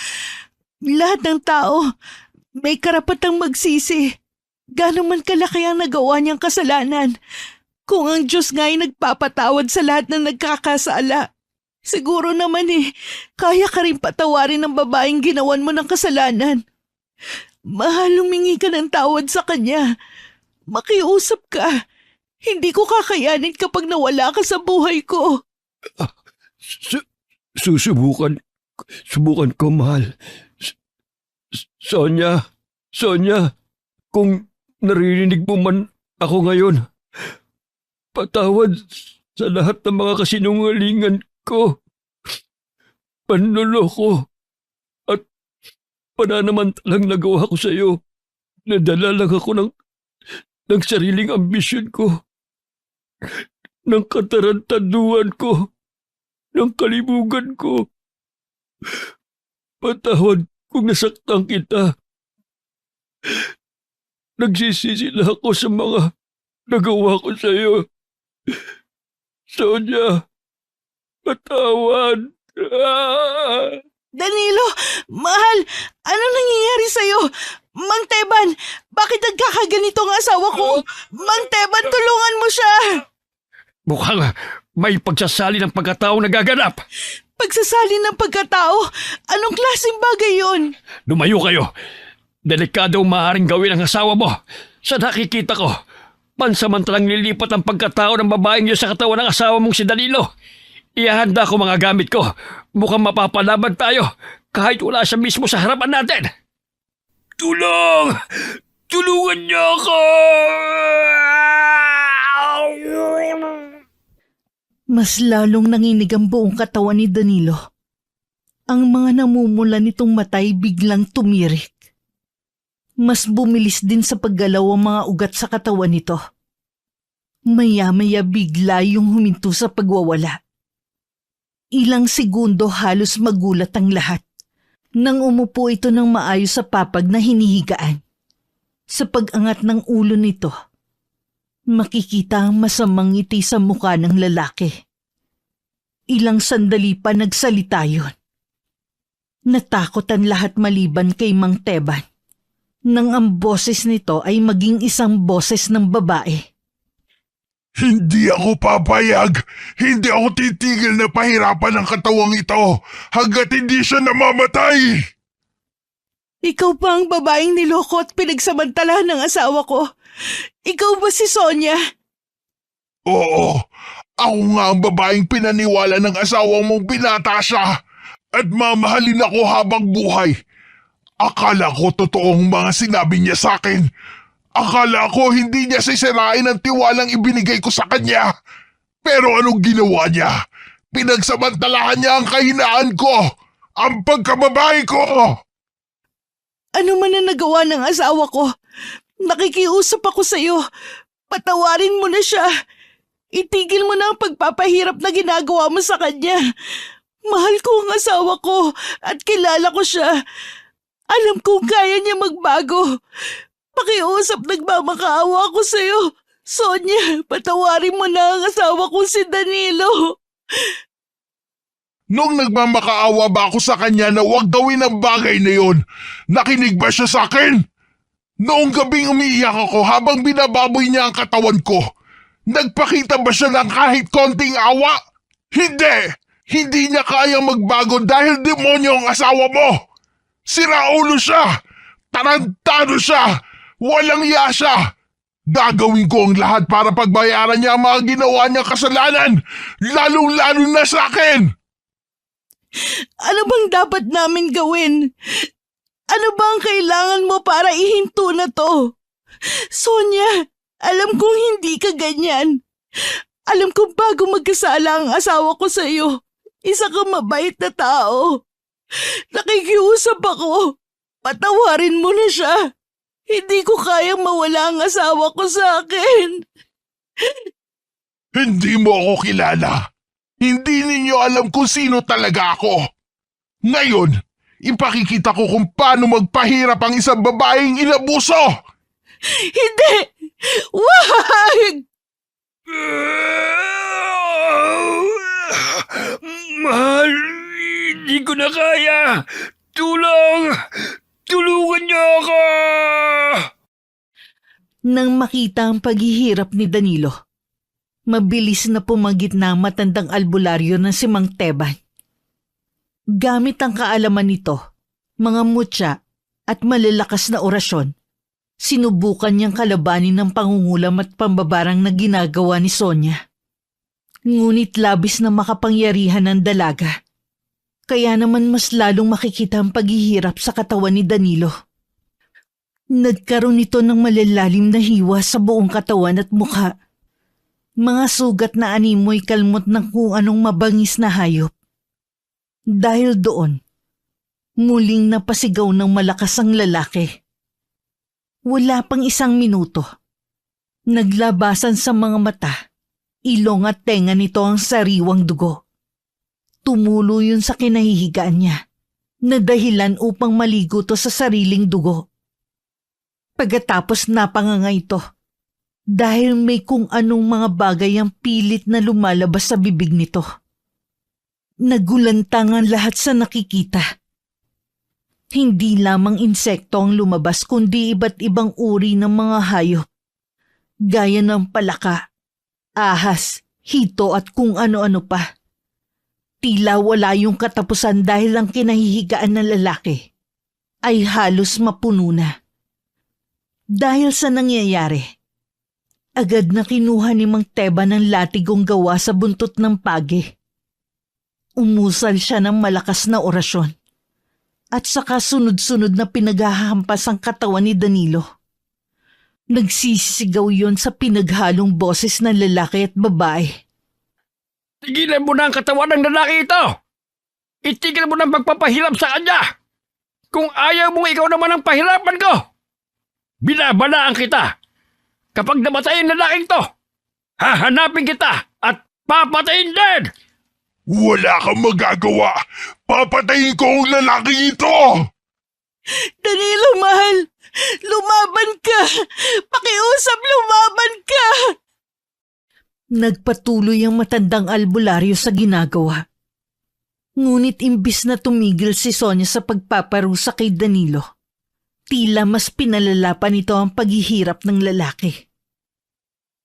Lahat ng tao may karapatang magsisi. Gano'n man kalaki ang nagawa niyang kasalanan. Kung ang Diyos nga ay nagpapatawad sa lahat ng nagkakasala, siguro naman kaya ka rin patawarin ng babaeng ginawan mo ng kasalanan. Mahal, humingi ka ng tawad sa kanya. Makiusap ka. Hindi ko kakayanin kapag nawala ka sa buhay ko. susubukan ko, mahal. Sonia, kung naririnig mo man ako ngayon, patawad sa lahat ng mga kasinungalingan ko, panloloko, at pananamantalang nagawa ko sa iyo. Nadala lang ako ng sariling ambisyon ko, ng katarantaduhan ko, ng kalibugan ko. Patawad kung nasaktan kita. Nagsisisi lang ako sa mga nagawa ko sa iyo. Sonia, patawad. Danilo, mahal, anong nangyayari sa'yo? Mang Teban, bakit nagkakaganito ang asawa ko? Mang Teban, tulungan mo siya! Mukhang may pagsasali ng pagkatao na gaganap. Pagsasali ng pagkatao? Anong klaseng bagay yon? Lumayo kayo. Delikado ang maaaring gawin ang asawa mo. Sa nakikita ko, pansamantalang lilipat ang pagkatao ng babaeng niyo sa katawan ng asawa mong si Danilo. Ihahanda ko mga gamit ko. Mukhang mapapalaban tayo kahit wala siya mismo sa harapan natin. Tulong! Tulungan niyo ako! Mas lalong nanginig ang buong katawan ni Danilo. Ang mga namumula nitong matay biglang tumirik. Mas bumilis din sa paggalaw ang mga ugat sa katawan nito. Maya-maya bigla yung huminto sa pagwawala. Ilang segundo halos magulat ang lahat nang umupo ito ng maayos sa papag na hinihigaan. Sa pag-angat ng ulo nito, makikita ang masamang ngiti sa mukha ng lalaki. Ilang sandali pa nagsalita yun. Natakot ang lahat maliban kay Mang Teban nang ang boses nito ay maging isang boses ng babae. Hindi ako papayag. Hindi ako titigil na pahirapan ang katawang ito hanggat hindi siya namamatay. Ikaw pa ang babaeng niloko at pinagsamantalahan ng asawa ko. Ikaw ba si Sonia? Oo, ako nga ang babaeng pinaniwala ng asawang mong binata siya at mamahalin ako habang buhay. Akala ko totoong mga sinabi niya sa akin. Akala ko hindi niya sisirain ang tiwalang ibinigay ko sa kanya. Pero anong ginawa niya? Pinagsamantalahan niya ang kahinaan ko, ang pagkababae ko. Ano man ang nagawa ng asawa ko? Nakikiusap ako sa iyo. Patawarin mo na siya. Itigil mo na ang pagpapahirap na ginagawa mo sa kanya. Mahal ko ang asawa ko at kilala ko siya. Alam kong kaya niya magbago. Pakiusap, nagmamakaawa ako sa iyo. Sonia, patawarin mo na ang asawa ko si Danilo. Noong nagmamakaawa ba ako sa kanya na huwag gawin ang bagay na yon, nakinig ba siya sa akin? Noong gabing umiiyak ako habang binababoy niya ang katawan ko, nagpakita ba siya ng kahit konting awa? Hindi! Hindi niya kayang magbago dahil demonyo ang asawa mo! Siraulo siya! Tarantado siya! Walang iya siya! Gagawin ko ang lahat para pagbayaran niya ang mga ginawa niyang kasalanan, lalong-lalo na sa akin! Ano bang dapat namin gawin? Ano ba ang kailangan mo para ihinto na to? Sonia, alam kong hindi ka ganyan. Alam kong bago magkasala ang asawa ko sa iyo, isa kang mabait na tao. Nakikiusap ako. Patawarin mo na siya. Hindi ko kayang mawala ang asawa ko sa akin. Hindi mo ako kilala. Hindi ninyo alam kung sino talaga ako. Ngayon, Ipakikita ko kung paano magpahirap ang isang babaeng inabuso! Hindi! Wag! Mahal, hindi ko na kaya. Tulong! Tulungan niyo ako! Nang makita ang paghihirap ni Danilo, mabilis na pumagit na ang matandang albularyo ng si Mang Teban. Gamit ang kaalaman nito, mga mutya at malalakas na orasyon, sinubukan niyang kalabanin ng pangungulam at pambabarang na ginagawa ni Sonia. Ngunit labis na makapangyarihan ng dalaga, kaya naman mas lalong makikita ang paghihirap sa katawan ni Danilo. Nagkaroon ito ng malalalim na hiwa sa buong katawan at mukha. Mga sugat na animoy kalmot ng kung anong mabangis na hayop. Dahil doon, muling napasigaw ng malakas ang lalaki. Wala pang 1 minuto. Naglabasan sa mga mata, ilong at tenga nito ang sariwang dugo. Tumulo yun sa kinahihigaan niya, na dahilan upang maligo to sa sariling dugo. Pagkatapos napanganga ito, dahil may kung anong mga bagay ang pilit na lumalabas sa bibig nito. Nagulantang ang lahat sa nakikita. Hindi lamang insekto ang lumabas kundi iba't ibang uri ng mga hayop. Gaya ng palaka, ahas, hito at kung ano-ano pa. Tila wala yung katapusan dahil ang kinahihigaan ng lalaki ay halos mapuno na. Dahil sa nangyayari, agad na kinuha ni Mang Teban ng latigong gawa sa buntot ng pagi. Umusal siya ng malakas na orasyon at saka sunod-sunod na pinaghahampas ang katawan ni Danilo. Nagsisigaw yon sa pinaghalong boses ng lalaki at babae. Tigilan mo na ang katawan ng lalaki ito! Itigil mo na ang pagpapahirap sa kanya! Kung ayaw mong ikaw naman ang pahirapan ko! Binabalaan kita! Kapag namatay ang lalaking to, hahanapin kita at papatayin din! Wala kang magagawa! Papatayin ko ang lalaki ito! Danilo, mahal! Lumaban ka! Pakiusap, lumaban ka! Nagpatuloy ang matandang albularyo sa ginagawa. Ngunit imbis na tumigil si Sonia sa pagpaparusa kay Danilo, tila mas pinalala pa nito ang paghihirap ng lalaki.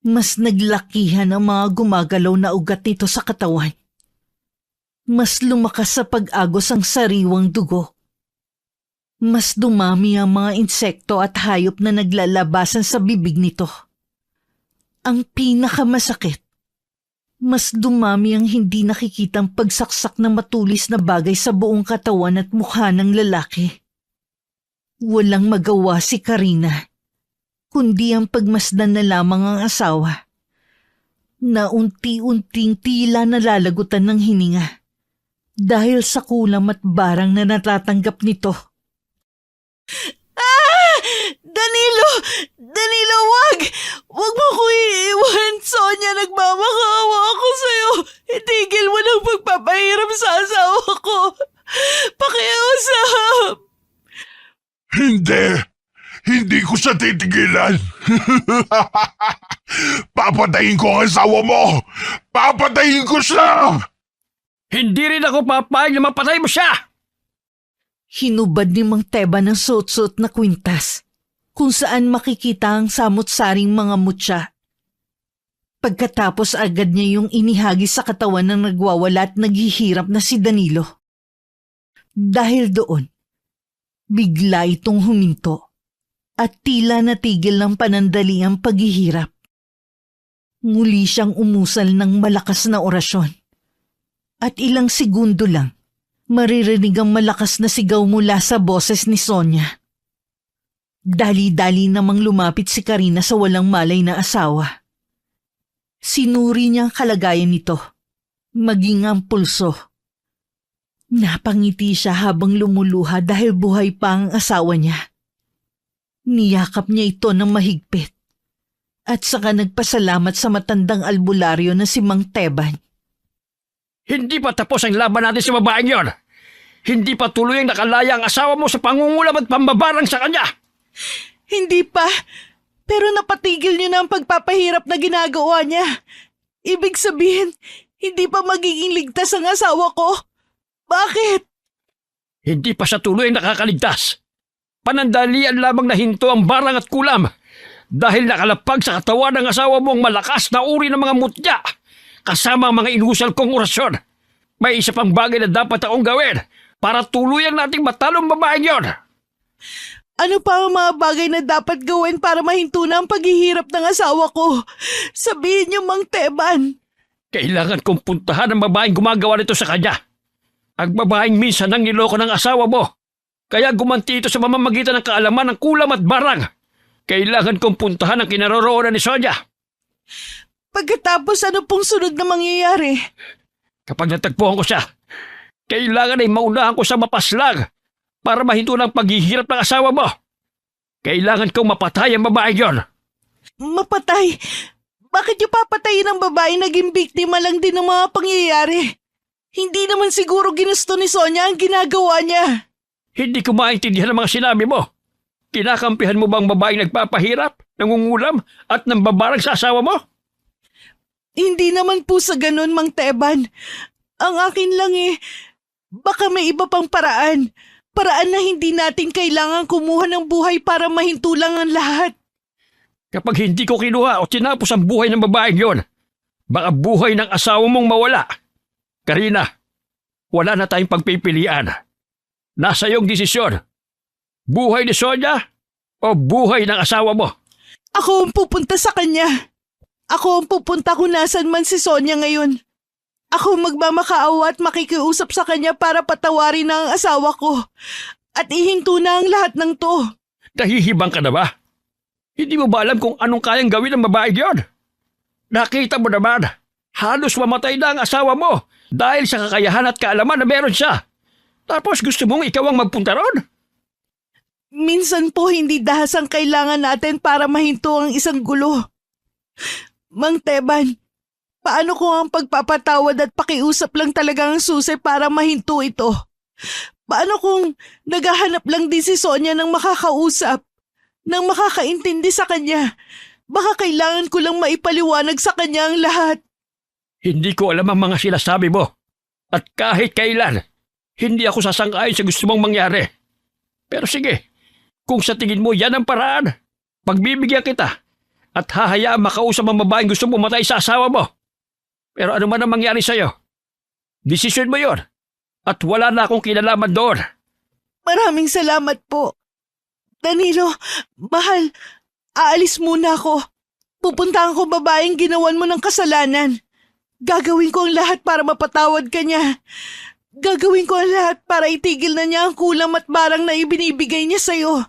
Mas naglakihan ang mga gumagalaw na ugat nito sa katawan. Mas lumakas sa pag-agos ang sariwang dugo. Mas dumami ang mga insekto at hayop na naglalabasan sa bibig nito. Ang pinakamasakit, mas dumami ang hindi nakikitang pagsaksak na matulis na bagay sa buong katawan at mukha ng lalaki. Walang magawa si Karina, kundi ang pagmasdan na lamang ang asawa, na unti-unting tila nalalagutan ng hininga dahil sa kulam at barang na natatanggap nito. Ah! Danilo! Danilo, wag! Wag mo ko iiwan! Sonia, nagmamakaawa ako sa'yo! Itigil mo ng pagpapahirap sa asawa ko! Pakiusap! Hindi! Hindi ko siya titigilan! Papatayin ko ang asawa mo! Papatayin ko siya! Hindi rin ako papayag na mapatay mo siya! Hinubad ni Mang Teban ng suot-suot na kwintas, kung saan makikita ang samot-saring mga mutya. Pagkatapos agad niya yung inihagi sa katawan ng nagwawala at naghihirap na si Danilo. Dahil doon, bigla itong huminto at tila natigil ng panandali ang paghihirap. Muli siyang umusal ng malakas na orasyon. At ilang segundo lang, maririnig ang malakas na sigaw mula sa boses ni Sonia. Dali-dali namang lumapit si Karina sa walang malay na asawa. Sinuri niya ang kalagayan nito, maging ang pulso. Napangiti siya habang lumuluha dahil buhay pa ang asawa niya. Niyakap niya ito ng mahigpit at saka nagpasalamat sa matandang albularyo na si Mang Teban. Hindi pa tapos ang laban natin sa babaeng yon. Hindi pa tuloy ang nakalaya ang asawa mo sa pangungulam at pambabarang sa kanya. Hindi pa. Pero napatigil niyo na ang pagpapahirap na ginagawa niya. Ibig sabihin, hindi pa magiging ligtas ang asawa ko. Bakit? Hindi pa siya tuloy ang nakakaligtas. Panandalian lamang na hinto ang barang at kulam dahil nakalapag sa katawan ng asawa mo ang malakas na uri ng mga mutya kasama ang mga inusal kong orasyon. May isa pang bagay na dapat akong gawin para tuluyan nating matalong babaeng yon. Ano pa ang mga bagay na dapat gawin para mahinto na ang paghihirap ng asawa ko? Sabihin niyo, Mang Teban. Kailangan kong puntahan ang babaeng gumagawa nito sa kanya. Ang babaeng minsan nang niloko ng asawa mo. Kaya gumanti ito sa mamamagitan ng kaalaman ng kulam at barang. Kailangan kong puntahan ang kinaroroonan ni Sonia. Pagkatapos ano pong sunod na mangyayari? Kapag natagpuan ko siya, kailangan ay maunahan ko sa mapaslang para mahinto ng paghihirap ng asawa mo. Kailangan kong mapatay ang babaeng yon. Mapatay? Bakit niyo papatayin ang babae naging biktima lang din ng mga pangyayari? Hindi naman siguro ginusto ni Sonia ang ginagawa niya. Hindi ko maintindihan ang mga sinabi mo. Kinakampihan mo bang babaeng nagpapahirap, nangungulam at nambabarang sa asawa mo? Hindi naman po sa ganun, Mang Teban. Ang akin lang baka may iba pang paraan. Paraan na hindi natin kailangan kumuha ng buhay para mahinto lang ang lahat. Kapag hindi ko kinuha o tinapos ang buhay ng babaeng yon, baka buhay ng asawa mong mawala. Karina, wala na tayong pagpipilian. Nasa iyong desisyon. Buhay ni Sonia o buhay ng asawa mo? Ako ang pupunta sa kanya. Ako ang pupunta kung nasan man si Sonia ngayon. Ako magmamakaawa at makikiusap sa kanya para patawarin na ang asawa ko. At ihinto na ang lahat ng to. Nahihibang ka na ba? Hindi mo ba alam kung anong kayang gawin ng babaeng yon? Nakita mo naman, halos mamatay na ang asawa mo dahil sa kakayahan at kaalaman na meron siya. Tapos gusto mong ikaw ang magpunta ron? Minsan po hindi dahas ang kailangan natin para mahinto ang isang gulo. Mang Teban, paano kung ang pagpapatawad at pakiusap lang talaga ang susi para mahinto ito? Paano kung naghahanap lang din si Sonia ng makakausap, ng makakaintindi sa kanya? Baka kailangan ko lang maipaliwanag sa kanya ang lahat. Hindi ko alam ang mga sinasabi mo. At kahit kailan, hindi ako sasang-ayon sa gusto mong mangyari. Pero sige, kung sa tingin mo yan ang paraan, pagbibigyan kita at hahayaan makausap ang babaeng gusto pumatay sa asawa mo. Pero ano man ang mangyari sa'yo, desisyon mo yon at wala na akong kinalaman doon. Maraming salamat po. Danilo, mahal, aalis muna ako. Pupuntahan ko babaeng ginawan mo ng kasalanan. Gagawin ko ang lahat para mapatawad ka niya. Gagawin ko ang lahat para itigil na niya ang kulam at barang na ibinibigay niya sa'yo.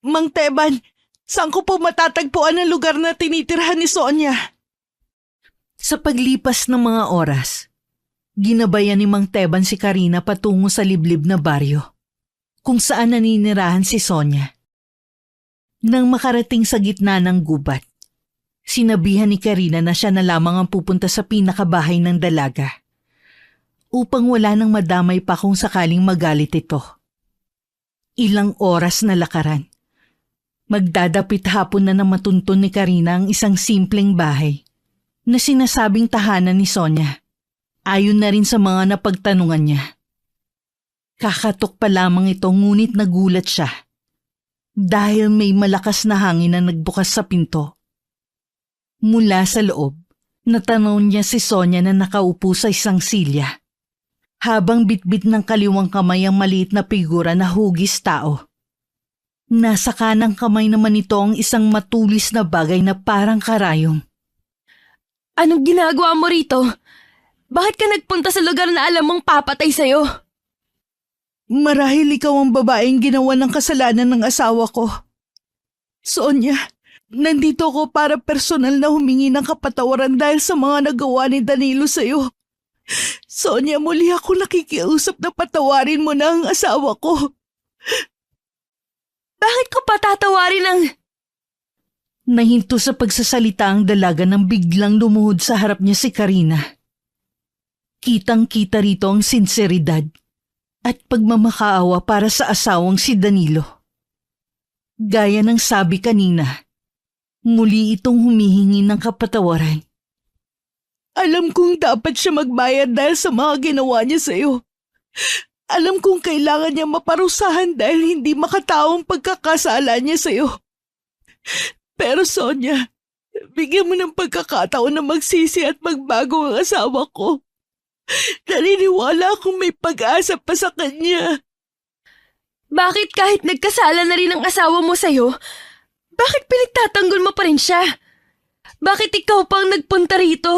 Mang Teban, saan ko po matatagpuan ang lugar na tinitirhan ni Sonia? Sa paglipas ng mga oras, ginabayan ni Mang Teban si Karina patungo sa liblib na baryo, kung saan naninirahan si Sonia. Nang makarating sa gitna ng gubat, sinabihan ni Karina na siya na lamang ang pupunta sa pinakabahay ng dalaga upang wala nang madamay pa kung sakaling magalit ito. Ilang oras na lakaran. Magdadapit hapon na matuntun ni Karina ang isang simpleng bahay na sinasabing tahanan ni Sonia. Ayon na rin sa mga napagtanungan niya. Kakatok pa lamang ito ngunit nagulat siya dahil may malakas na hangin na nagbukas sa pinto. Mula sa loob, natanaw niya si Sonia na nakaupo sa isang silya habang bitbit ng kaliwang kamay ang maliit na figura na hugis tao. Nasa kanang kamay naman ito ang isang matulis na bagay na parang karayom. Anong ginagawa mo rito? Bakit ka nagpunta sa lugar na alam mong papatay sa'yo? Marahil ikaw ang babaeng ginawa ng kasalanan ng asawa ko. Sonia, nandito ako para personal na humingi ng kapatawaran dahil sa mga nagawa ni Danilo sa'yo. Sonia, muli ako nakikiusap na patawarin mo na ang asawa ko. Bakit ko patatawarin ang... Nahinto sa pagsasalita ang dalaga nang biglang lumuhod sa harap niya si Karina. Kitang-kita rito ang sinseridad, at pagmamakaawa para sa asawang si Danilo. Gaya ng sabi kanina, muli itong humihingi ng kapatawaran. Alam kong dapat siya magbayad dahil sa mga ginawa niya sa'yo. Alam kong kailangan niya maparusahan dahil hindi makataong pagkakasala niya sa'yo. Pero Sonia, bigyan mo ng pagkakataon na magsisi at magbago ang asawa ko. Naniniwala akong may pag-asa pa sa kanya. Bakit kahit nagkasala na rin ang asawa mo sa'yo, bakit pinagtatanggol mo pa rin siya? Bakit ikaw pang nagpunta rito?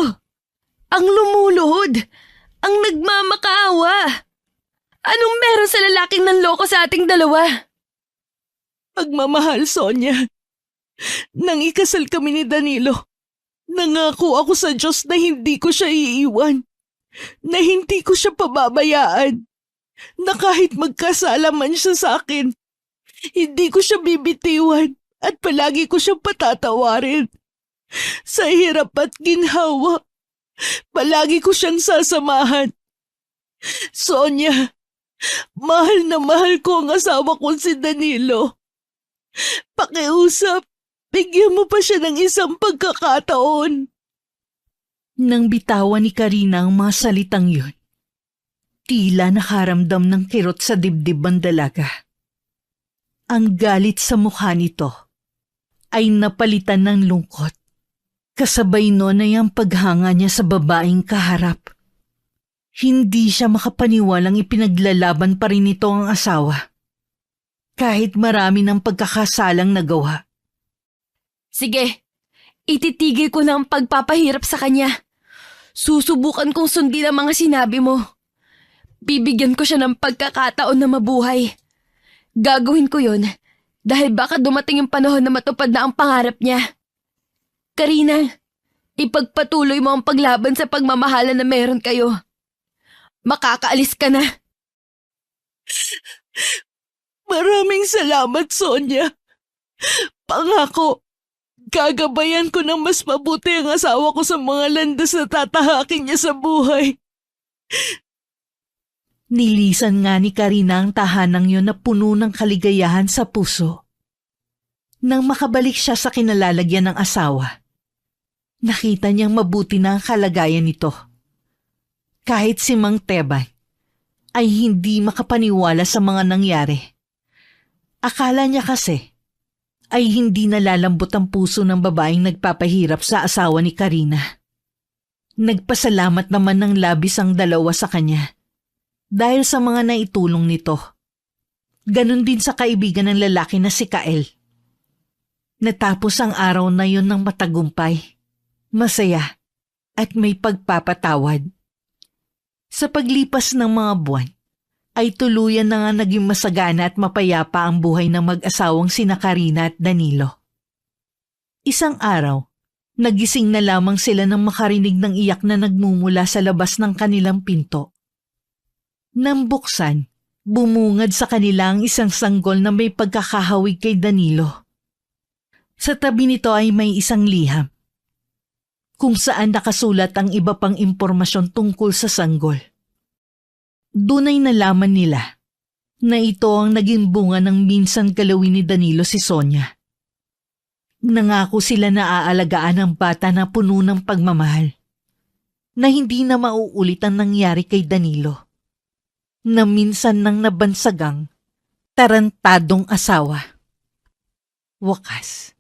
Ang lumuluhod, ang nagmamakaawa. Anong meron sa lalaking nanloko sa ating dalawa? Pagmamahal, Sonia. Nang ikasal kami ni Danilo, nangako ako sa Diyos na hindi ko siya iiwan, na hindi ko siya pababayaan, na kahit magkasala man siya sa akin, hindi ko siya bibitiwan at palagi ko siyang patatawarin. Sa hirap at ginhawa, palagi ko siyang sasamahan. Sonia, mahal na mahal ko ang asawa ko si Danilo. Pakiusap, bigyan mo pa siya ng isang pagkakataon. Nang bitawan ni Karina ang mga salitang yun, tila nakaramdam ng kirot sa dibdib ang dalaga. Ang galit sa mukha nito ay napalitan ng lungkot. Kasabay nun ay ang paghanga niya sa babaeng kaharap. Hindi siya makapaniwalang ipinaglalaban pa rin nito ang asawa. Kahit marami ng pagkakasalang nagawa. Sige, ititigil ko na ang pagpapahirap sa kanya. Susubukan kong sundin ang mga sinabi mo. Bibigyan ko siya ng pagkakataon na mabuhay. Gagawin ko yun dahil baka dumating yung panahon na matupad na ang pangarap niya. Karina, ipagpatuloy mo ang paglaban sa pagmamahala na meron kayo. Makakaalis ka na. Maraming salamat, Sonia. Pangako, gagabayan ko ng mas mabuti ang asawa ko sa mga landas na tatahakin niya sa buhay. Nilisan nga ni Karina ang tahanang yun na puno ng kaligayahan sa puso. Nang makabalik siya sa kinalalagyan ng asawa, nakita niyang mabuti na ang kalagayan nito. Kahit si Mang Teban ay hindi makapaniwala sa mga nangyari. Akala niya kasi ay hindi nalalambot ang puso ng babaeng nagpapahirap sa asawa ni Karina. Nagpasalamat naman ng labis ang dalawa sa kanya dahil sa mga naitulong nito. Ganon din sa kaibigan ng lalaki na si Kael. Natapos ang araw na yun ng matagumpay, masaya at may pagpapatawad. Sa paglipas ng mga buwan, ay tuluyan na nga naging masagana at mapayapa ang buhay ng mag-asawang sina Karina at Danilo. Isang araw, nagising na lamang sila nang makarinig ng iyak na nagmumula sa labas ng kanilang pinto. Nang buksan, bumungad sa kanila ang isang sanggol na may pagkakahawig kay Danilo. Sa tabi nito ay may isang liham, kung saan nakasulat ang iba pang impormasyon tungkol sa sanggol. Doon ay nalaman nila na ito ang naging bunga ng minsan galawin ni Danilo si Sonia. Nangako sila na aalagaan ang bata na puno ng pagmamahal, na hindi na mauulit ang nangyari kay Danilo, na minsan nang nabansagang tarantadong asawa. Wakas.